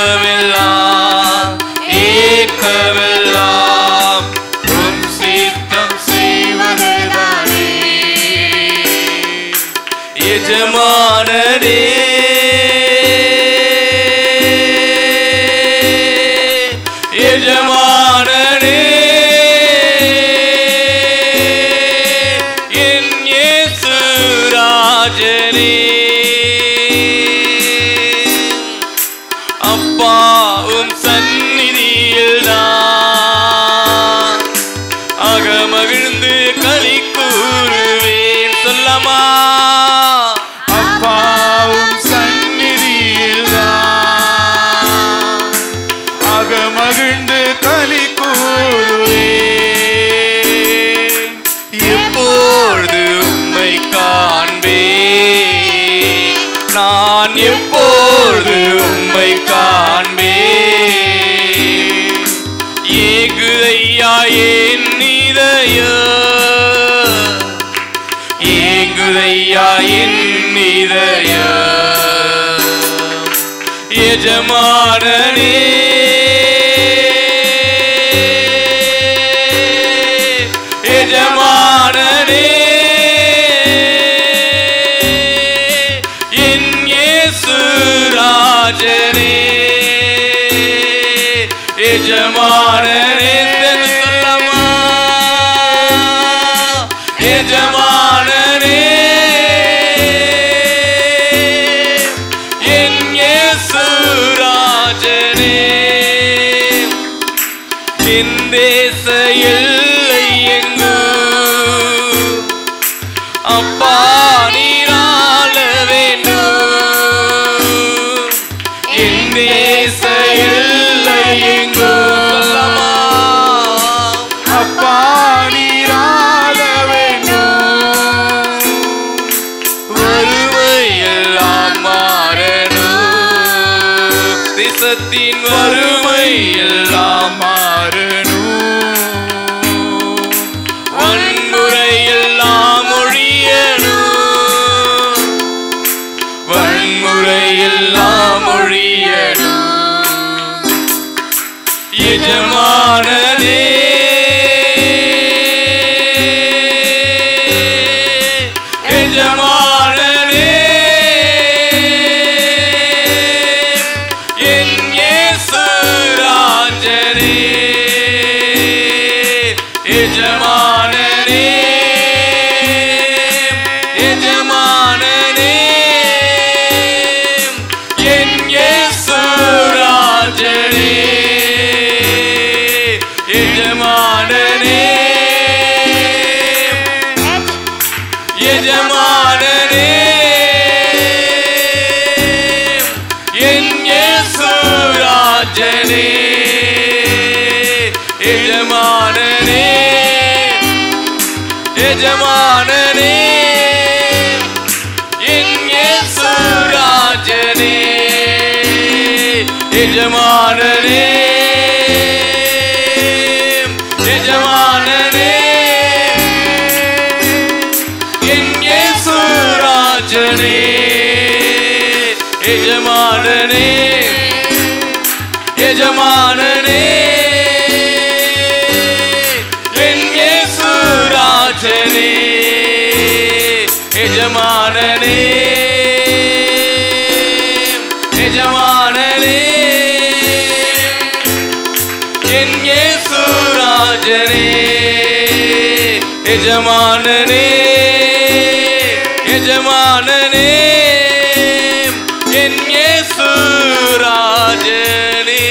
என்னவெல்லாம் ஏக்கமெல்லாம் உம் சித்தம் செய்வதுதானே எஜமானனே எஜமானனே என் இயேசு ராஜனே அப்பா உம் சந்நிதியில் நான் அகமகிழ்ந்து களி கூறுவேன் சொல்லமா அப்பாவும் சந்நிதியில் அகமகிழ்ந்து களி கூறுவேன் எப்பொழுது உம்மை காண்பேன் நான் எப்பொழுது உம்மை காண்பேன் ஏகுதையா என் இதயம் ஏகுதையா என் இதயம் எஜமானனே எஜமானனே என் இயேசு ராஜனே எஜமானனே சொல்லமா எஜமானனே என் இயேசு ராஜனே என் தேச எல்லை எங்கு அப்பா நீராள வேண்டும் என் தேச எல்லை எங்கு சொல்லமா அப்பா நீராள வேண்டும் வறுமையெல்லாம் மாறணும் தேசத்தின் வறுமையெல்லாம் வன்முறையெல்லாம் ஒழியணும் வன்முறையெல்லாம் ஒழியணும் எஜமானனே எஜமானனே என் இயேசு ராஜனே எஜமானனே எஜமானனே என் இயேசு ராஜனே எஜமானனே எஜமானனே என் இயேசு ராஜனே எஜமானனே எஜமானனே என் இயேசு ராஜனே எஜமானனே எஜமானனே என் இயேசு ராஜனே எஜமானனே எஜமானனே என் இயேசு ராஜனே எஜமானனே எஜமானனே என் இயேசு ராஜனே எஜமானனே எஜமானனே என் இயேசு ராஜனே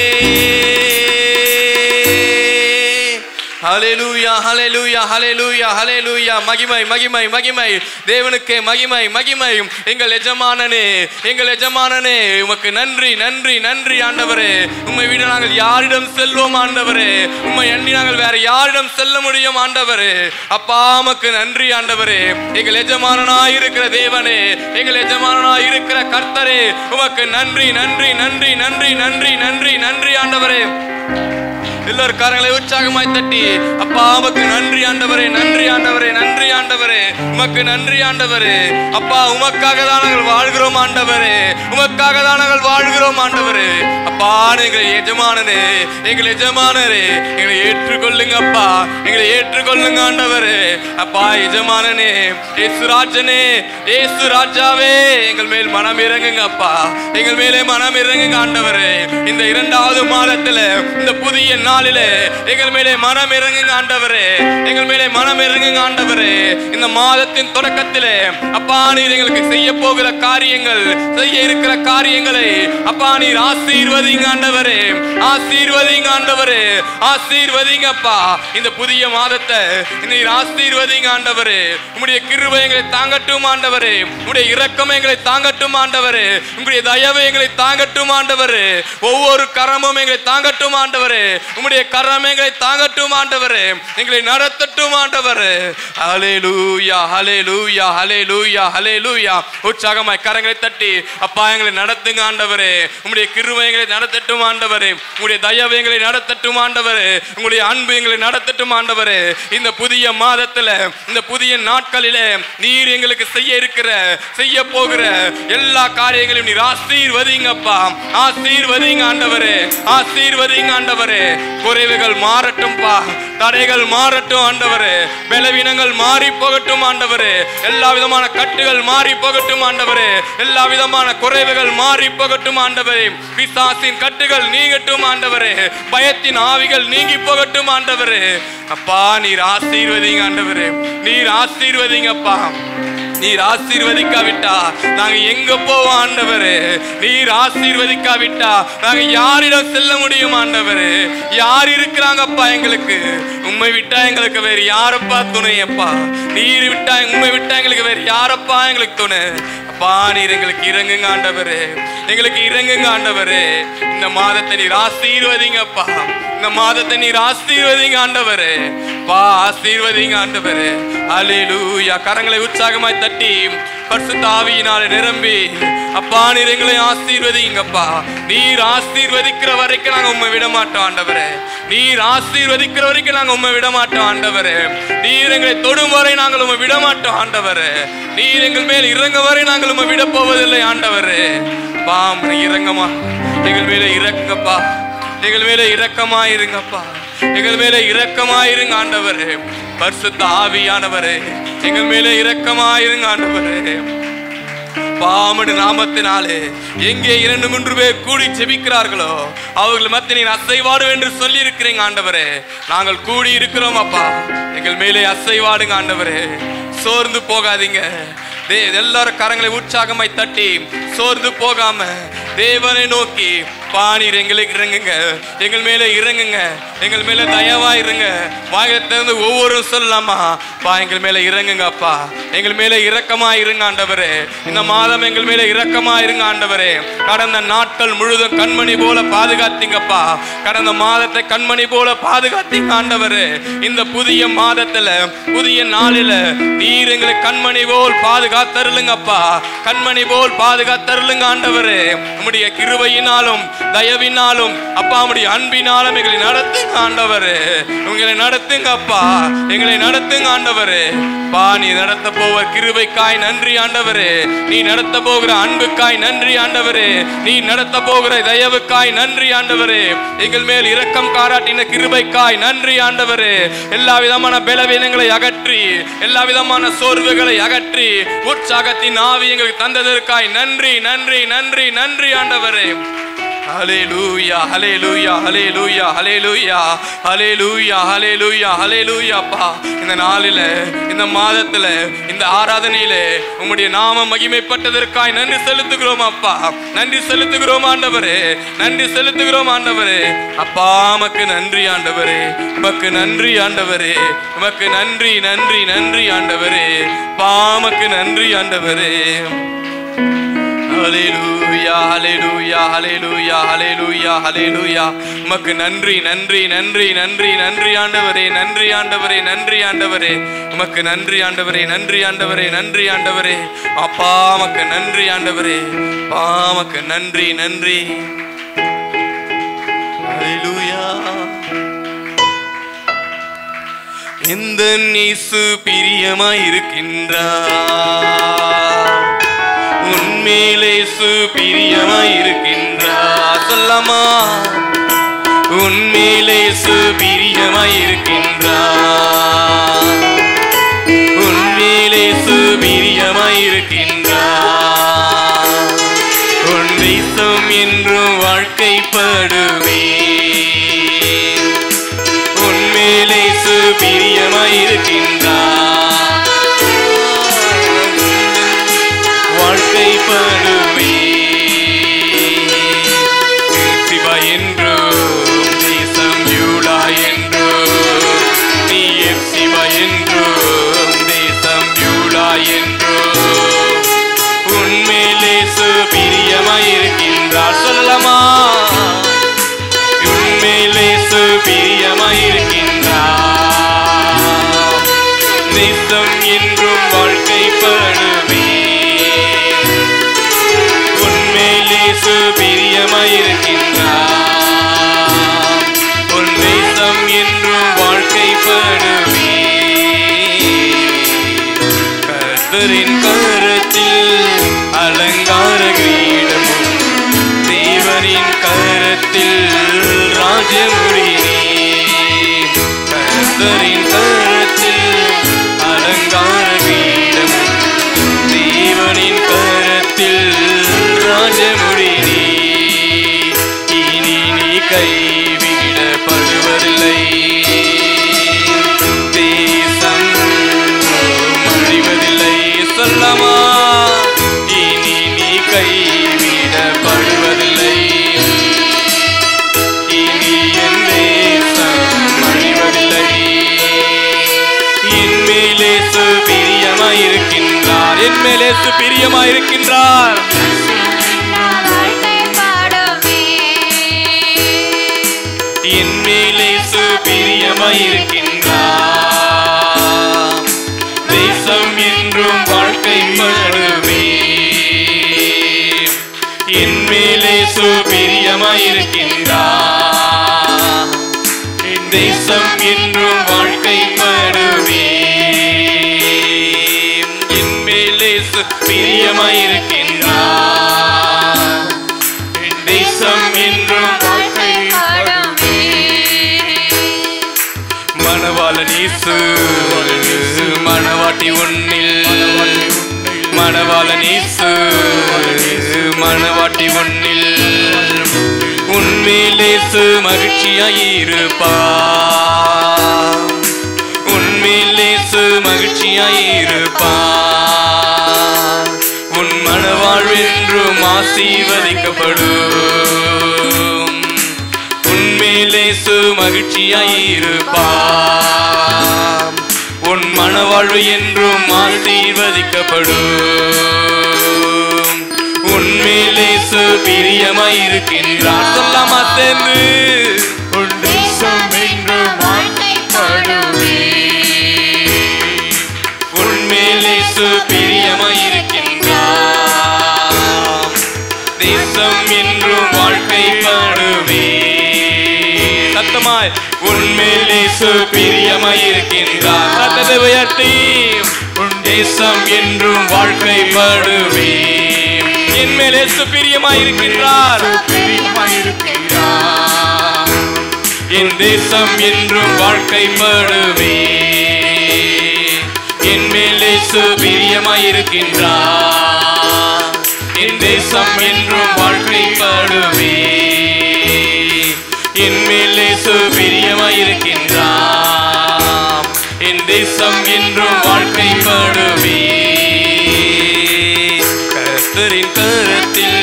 ஹல்லேலூயா ஹல்லேலூயா ஹல்லேலூயா ஹல்லேலூயா ஹல்லேலூயா. மகிமை மகிமை மகிமை தேவனுக்கே மகிமை மகிமை. எங்கள் எஜமானனே எங்கள் எஜமானனே உமக்கு நன்றி நன்றி நன்றி ஆண்டவரே. உம்மை விட நாங்கள் யாரிடம் செல்வோம் ஆண்டவரே? உம்மை எண்ணி நாங்கள் வேற யாரிடம் செல்ல முடியும் ஆண்டவரே? அப்பா உமக்கு நன்றி ஆண்டவரே. எங்கள் எஜமானனாய் இருக்கிற தேவனே, எங்கள் எஜமானனாய் இருக்கிற கர்த்தரே, உமக்கு நன்றி நன்றி நன்றி நன்றி நன்றி நன்றி நன்றி ஆண்டவரே. எல்லாரும் கரங்களை உற்சாகமாய் தட்டி அப்பா உமக்கு நன்றி ஆண்டவரே, நன்றி ஆண்டவரே, நன்றி ஆண்டவரே, உமக்கு நன்றி ஆண்டவரே. அப்பா உமக்காக தான் நாங்கள் வாழ்கிறோம் ஆண்டவரே, உமக்காக தான் நாங்கள் வாழ்கிறோம் ஆண்டவரே. அப்பா எங்களை எஜமானனே, எங்கள் எஜமானரே, எங்களை ஏற்றுக்கொள்ளுங்க அப்பா, எங்களை ஏற்றுக்கொள்ளுங்க ஆண்டவரே. அப்பா எஜமானனே, இயேசு ராஜனே, இயேசு ராஜாவே, எங்கள் மேல் மனம் இறங்குங்க அப்பா, எங்கள் மேலே மனம் இறங்குங்க ஆண்டவரே. இந்த 2வது மாதத்துல இந்த புதிய நாளிலே எங்கள் மேலே மனம் இறங்குங்க ஆண்டவரே, எங்கள் மேலே மனம் இறங்குங்க ஆண்டவரே. இந்த மாதத்தின் தொடக்கத்திலே அப்பா நீர் எங்களுக்கு செய்ய போகிற காரியங்கள், செய்ய இருக்கிற காரியங்களை அப்பா நீர் ஆசீர்வதிங்க ஆண்டவரே, ஆசீர்வதிங்க ஆண்டவரே, ஆசீர்வதிங்க அப்பா. இந்த புதிய மாதத்தை நீர் ஆசீர்வதிங்க ஆண்டவரே. உம்முடைய கிருபை எங்களை தாங்கட்டும் ஆண்டவரே, உம்முடைய இரக்கம் எங்களை தாங்கட்டும் ஆண்டவரே, உம்முடைய தயவு எங்களை தாங்கட்டும் ஆண்டவரே. ஒவ்வொரு கரமும் எங்களை தாங்கட்டும் ஆண்டவரே, உம்முடைய கரம் எங்களை தாங்கட்டும் ஆண்டவரே, எங்களை நடத்தட்டும் ஆண்டவரே. ஹல்லேலூயா ஹல்லேலூயா ஹல்லேலூயா ஹல்லேலூயா. உற்சாகமாய் கரங்களை தட்டி அப்பா எங்களை நடத்துங்க ஆண்டவரே. உம்முடைய கிருபை எங்களை நடத்தட்டும் ஆண்டவரே, உம்முடைய தயவு எங்களை நடத்தட்டும் ஆண்டவரே, உம்முடைய அன்பு எங்களை நடத்தட்டும் ஆண்டவரே. இந்த புதிய மாதத்துல இந்த புதிய நாட்களிலே நீர் எங்களுக்கு செய்ய போகிற எல்லா காரியங்களையும் நீர் ஆசீர்வதிங்கப்பா, ஆசீர்வதிங்க ஆண்டவரே, ஆசீர்வதிங்க ஆண்டவரே. குறைவுகள் மாறட்டும்பா, தடைகள் மாறட்டும் ஆண்டவரே, பலவீனங்கள் மாறி போகட்டும் ஆண்டவரே, எல்லா விதமான கட்டுகள் மாறி போகட்டும் ஆண்டவரே, எல்லா விதமான குறைவுகள் மாறி போகட்டும் ஆண்டவரே. பிசாசின் கட்டுகள் நீங்கட்டும் ஆண்டவரே, பயத்தின் ஆவிகள் நீங்கி போகட்டும் ஆண்டவரே. அப்பா நீர் ஆசீர்வதிங்க ஆண்டவரே, நீர் ஆசீர்வதிங்கப்பா. நீர் ஆசீர்வதிக்காவிட்டா நாங்க எங்க போவோம் ஆண்டவரே? நீர் ஆசீர்வதிக்காவிட்டா நாங்க யாரிடம் செல்ல முடியும் ஆண்டவரே? யார் இருக்கிறாங்கப்பா எங்களுக்கு? உம்மை விட்டா எங்களுக்கு வேறு யாரப்பா துணையப்பா? நீர் விட்டா உம்மை விட்டா எங்களுக்கு வேறு யாரப்பா எங்களுக்கு துணை? அப்பா நீர் எங்களுக்கு இறங்குங்க ஆண்டவரே, எங்களுக்கு இறங்குங்க ஆண்டவரே. இந்த மாதத்தை நீர் ஆசீர்வதிங்கப்பா, இந்த மாதத்தை நீர் ஆசீர்வதிங்க ஆண்டவரே, பா ஆசீர்வதிங்க ஆண்டவரே. ஹல்லேலூயா. கரங்களை உற்சாகமாய் தட்டி பரிசுத்த ஆவியினாலே நிரம்பி அப்பா நீர் எங்களை ஆசீர்வதிங்கப்பா. நீர் ஆசீர்வதிக்கிற வரைக்கும் நாங்க உம்மை விட மாட்டோம் ஆண்டவரே, நீர் ஆசீர்வதிக்கிற வரைக்கும் நாங்க உம்மை விட மாட்டோம் ஆண்டவரே. நீர் எங்களை தொடும் வரை நாங்கள் உம்மை விட மாட்டோம் ஆண்டவரே. நீர் எங்கள் மேல் இறங்க வரை நாங்கள் உம்மை விட போவதில்லை ஆண்டவரே. பா இறங்கமா, எங்கள் மேலே இறங்கப்பா, எங்கள் மேலே இரக்கமாயிருங்கப்பா, எங்கள் மேலே இரக்கமாயிருங்க ஆண்டவரே. பரிசுத்த ஆவியானவரே எங்கள் மேலே இரக்கமாயிருங்க ஆண்டவரே. பாமடு நாமத்தினாலே எங்கே 2-3 பேர் கூடி ஜெபிக்கிறார்களோ அவர்கள் மத்திய நீர் அசைவாடு என்று சொல்லி இருக்கிறீங்க ஆண்டவரே. நாங்கள் கூடி இருக்கிறோம் அப்பா, எங்கள் மேலே அசைவாடுங்க ஆண்டவரே. சோர்ந்து போகாதீங்க, எல்லாரும் கரங்களை உற்சாகமாய் தட்டி சோர்ந்து போகாம தேவனை நோக்கி பாணீர் எங்களுக்கு இறங்குங்க, எங்கள் மேலே இறங்குங்க, எங்கள் மேலே தயவா இருங்க. வாயில திறந்து ஒவ்வொரு சொல்லலாமா, பா எங்கள் மேலே இறங்குங்க அப்பா, எங்கள் மேலே இரக்கமா இருங்க ஆண்டவரே. இந்த மாதம் எங்கள் மேலே இரக்கமா இருங்க ஆண்டவரே. கடந்த நாட்கள் முழுதும் கண்மணி போல பாதுகாத்தீங்கப்பா, கடந்த மாதத்தை கண்மணி போல பாதுகாத்தீங்க ஆண்டவரே. இந்த புதிய மாதத்துல புதிய நாளில நீர் எங்களை கண்மணி போல் பாதுகாத்தருளுங்கப்பா, கண்மணி போல் பாதுகாத்தருளுங்க ஆண்டவரே. உம்முடைய கிருபையினாலும் தயவினாலும் அப்பா உம்முடைய அன்பினாலும் எங்களை நடத்துங்க ஆண்டவரே, உங்களை நடத்துங்க அப்பா, எங்களை நடத்துங்க ஆண்டவரே. பா நீ நடத்த போவ கிருபைக்காய் நன்றி ஆண்டவரே, நீ நடத்த போகிற அன்புக்காய் நன்றி ஆண்டவரே, நீ நடத்த போகிற தயவுக்காய் நன்றி ஆண்டவரே. எங்கள் மேல் இரக்கம் காராட்டின கிருபைக்காய் நன்றி ஆண்டவரே. எல்லா விதமான பலவீனங்களை அகற்றி, எல்லா விதமான சோர்வுகளை அகற்றி உற்சாகத்தின் ஆவி எங்களுக்கு தந்ததற்காய் நன்றி நன்றி நன்றி நன்றி ஆண்டவரே. ஹல்லேலூயா ஹல்லேலூயா ஹல்லேலூயா ஹல்லேலூயா ஹல்லேலூயா ஹல்லேலூயா ஹல்லேலூயா அப்பா. இந்த நாளில, இந்த மாதத்துல, இந்த ஆராதனையில உம்முடைய நாம மகிமைப்பட்டதற்காய் நன்றி செலுத்துகிறோம் அப்பா. நன்றி செலுத்துகிறோம் ஆண்டவரே, நன்றி செலுத்துகிறோம் ஆண்டவரே. அப்பா உமக்கு நன்றி ஆண்டவரே, உமக்கு நன்றி ஆண்டவரே, உமக்கு நன்றி நன்றி நன்றி ஆண்டவரே. பாமக்கு நன்றி ஆண்டவரே. ஹல்லேலூயா ஹல்லேலூயா ஹல்லேலூயா ஹல்லேலூயா ஹல்லேலூயா. உமக்கு நன்றி நன்றி நன்றி நன்றி நன்றி ஆண்டவரே, நன்றி ஆண்டவரே, நன்றி ஆண்டவரே. உமக்கு நன்றி ஆண்டவரே, நன்றி ஆண்டவரே, நன்றி ஆண்டவரே. அப்பா உமக்கு நன்றி ஆண்டவரே, பாமக்கு நன்றி நன்றி. ஹல்லேலூயா. இந்த இயேசு பிரியமாய் இருக்கின்றார், உன்மேலே பிரியமாய் இருக்கின்றார். சொல்லமா, உன்மேலே பிரியமாய் இருக்கின்றார், உன்மேலே பிரியமாய் இருக்கின்றார். உன் தேசம் என்றும் வாழ்க்கைப்படுவே, உன்மேலே பிரியமாய் இருக்கின்றார், வாழ்க்கைப்படுவே. சிவா என்றும் தேசம் யூடா என்றும், நீ சிவா என்றும் தேசம் யூடா என்றும், உன்மேலே பிரியமாய் இருக்கின்றார். சொல்லலாமா, உன்மேலே பிரியமாய் இருக்கின்றார். தேசம் என்றும் வாழ்க்கைப்படுவே, பிரியமாய் இருக்கின்றார். உன் தேசம் என்றும் வாழ்க்கைப்படுவே. கர்த்தரின் கரத்தில் அலங்கார கிரீடமும், தேவனின் கரத்தில் ராஜமுடியே. கர்த்தரின் கரத்தில் அலங்கார கிரீடமும், தேவனின் கரத்தில் ராஜமுடியே. இனி நீ கைவிடப்படுவதில்லை, தேசம் அழிவதில்லை. சொல்லமா, இனி நீ கைவிடப்படுவதில்லை, இனி என் தேசம் அழிவதில்லை. என் மேலே பிரியமாய் இருக்கின்றார், என் மேலே பிரியமாய் இருக்கின்றார். என் மேலே பிரியமாய் இருக்கின்றார். தேசம் என்றும் வாழ்க்கைப்படுவே, என் மேலே பிரியமாய் இருக்கின்றார். தேசம் என்றும் வாழ்க்கைப்படுவே, என் மேலே பிரியமாய் இருக்கின்றார். தேசம் என்றும் மணவாளன் இயேசு, மணவாட்டி உன்னில், மணவாளன் இயேசு, மணவாட்டி உன்னில், உன்மேலே மகிழ்ச்சியாயிருப்பார், உன்மேலே மகிழ்ச்சியாயிருப்பார். உன் மணவாழ்வென்றும் ஆசீர்வதிக்கப்படும், உன்மேலே மகிழ்ச்சியாயிருப்பார். உன் மணவாழ்வு என்றும் ஆசீர்வதிக்கப்படும், உன்மேலே பிரியமாயிருக்கின்றார். சொல்லாமா சேர்ந்து, உன் தேசம் என்றும் வாழ்க்கைப்படுவே, உன்மேலே பிரியமாயிருக்கின்றார். தேசம் என்றும் வாழ்க்கைப்படுவே. சத்தமாய், உன்மேலே பிரியமாயிருக்கின்றார். சத்தத்தை உயர்த்தி, உன் தேசம் என்றும் வாழ்க்கைப்படுவே. என் மேலே பிரியமாயிருக்கின்றார், என் தேசம் என்றும் வாழ்க்கைப்படுவே. என் மேலே பிரியமாயிருக்கின்றார், என் தேசம் என்றும் வாழ்க்கைப்படுவே. தேசம் என்றும் வாழ்க்கைப்படுமே. கர்த்தரின் கரத்தில்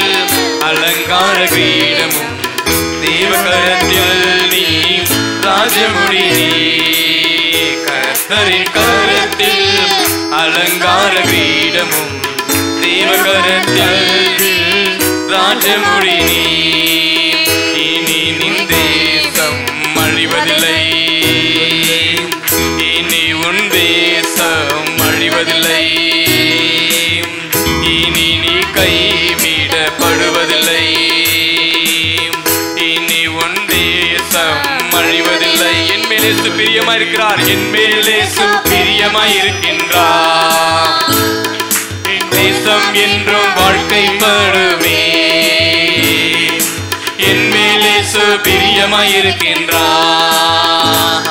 அலங்கார கிரீடமும் தேவகரத்தில் நீ ராஜமுடி நீ. கர்த்தரின் கரத்தில் அலங்கார கிரீடமும் தேவகரத்தில் ராஜமுடி நீ. இனி நின் தேசம் அழிவதில்லை, இனி உன் தேசம் அழிவதில்லை, இனி நீ கைவிடப்படுவதில்லை, இனி உன் தேசம் அழிவதில்லை. என் மேலே பிரியமாயிருக்கிறார், என் மேலே பிரியமாயிருக்கின்றார். என் தேசம் என்றும் வாழ்க்கைப்படுமே. என் மேலே பிரியமாயிருக்கின்றார்.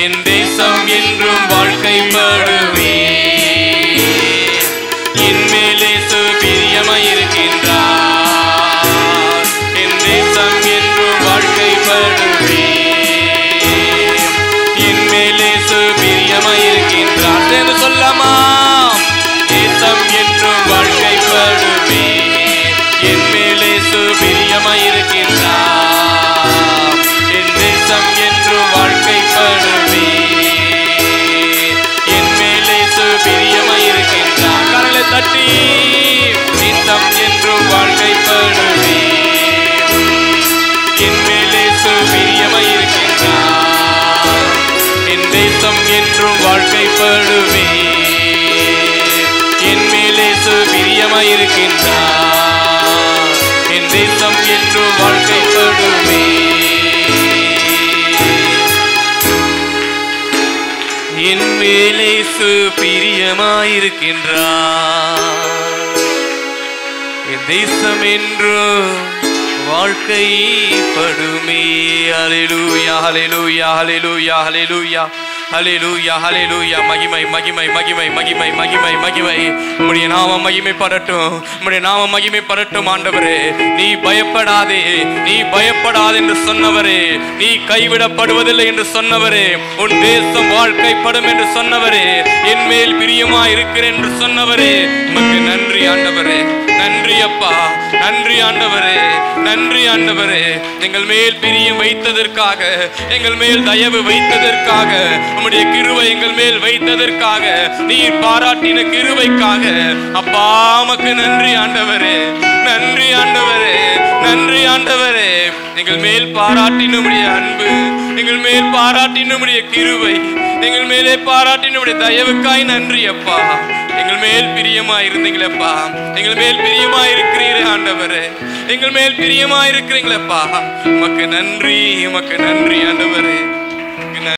என் தேசம் என்றும் வாழ்க்கைப்படுமே. என் மேலே பிரியமாயிருக்கின்றார். என் தேசம் என்றும் வாழ்க்கைப்படுமே. என் மேலே பிரியமாயிருக்கின்றார் என்று சொல்லமா. தேசம் என்றும் வாழ்க்கைப்படுமே. என் மேலே பிரியமாயிருக்கின்றார். என் தேசம் என்றும் வாழ்க்கைப்படுமே. என் மேலே பிரியமாயிருக்கின்றார். கரலை தட்டி தேசம் என்றும் வாழ்க்கைப்படுமே. என் மேலே பிரியமாயிருக்கின்றார். என் தேசம் என்றும் வாழ்க்கைப்படுமே. என் மேலே பிரியமாயிருக்கின்றார். என் தேசம் என்றும் வாழ்க்கைப்படுமே. என் மேலே பிரியமாயிருக்கின்றார். என் தேசம் என்றும் வாழ்க்கைப்படுமே. ஹல்லேலூயா ஹல்லேலூயா ஹல்லேலூயா ஹல்லேலூயா ஹல்லேலூயா ஹல்லேலூயா. மகிமை மகிமை மகிமை மகிமை மகிமை மகிமை. உம்முடைய நாமம் மகிமை படட்டும், உம்முடைய நாமம் மகிமை படட்டும். ஆண்டவரே, நீ பயப்படாதே, நீ பயப்படாதே என்று சொன்னவரே, நீ கைவிடப்படுவதில்லை என்று சொன்னவரே, உன் தேசம் வாழ்க்கைப்படும் என்று சொன்னவரே, என் மேல் பிரியமா இருக்கிறேன் என்று சொன்னவரே, உமக்கு நன்றி ஆண்டவரே. நன்றி அப்பா, நன்றி ஆண்டவரே, நன்றி ஆண்டவரே. எங்கள் மேல் பிரியம் வைத்ததற்காக, எங்கள் மேல் தயவு வைத்ததற்காக, உம்முடைய கிருபை எங்கள் மேல் வைத்ததற்காக, நீர் பாராட்டின கிருபைக்காக அப்பா உமக்கு நன்றி ஆண்டவரே. நன்றி ஆண்டவரே, நன்றி ஆண்டவரே. எங்கள் மேல் பாராட்டினுடைய அன்பு, எங்கள் மேல் பாராட்டினுடைய கிருபை, எங்கள் மேலே பாராட்டினுடைய தயவுக்காய் நன்றி அப்பா. எங்கள் மேல் பிரியமா இருந்தீங்களப்பா, எங்கள் மேல் பிரியமா இருக்கிறீரே ஆண்டவரே, எங்கள் மேல் பிரியமா இருக்கிறீங்களப்பா. உமக்கு நன்றி, உமக்கு நன்றி ஆண்டவரே.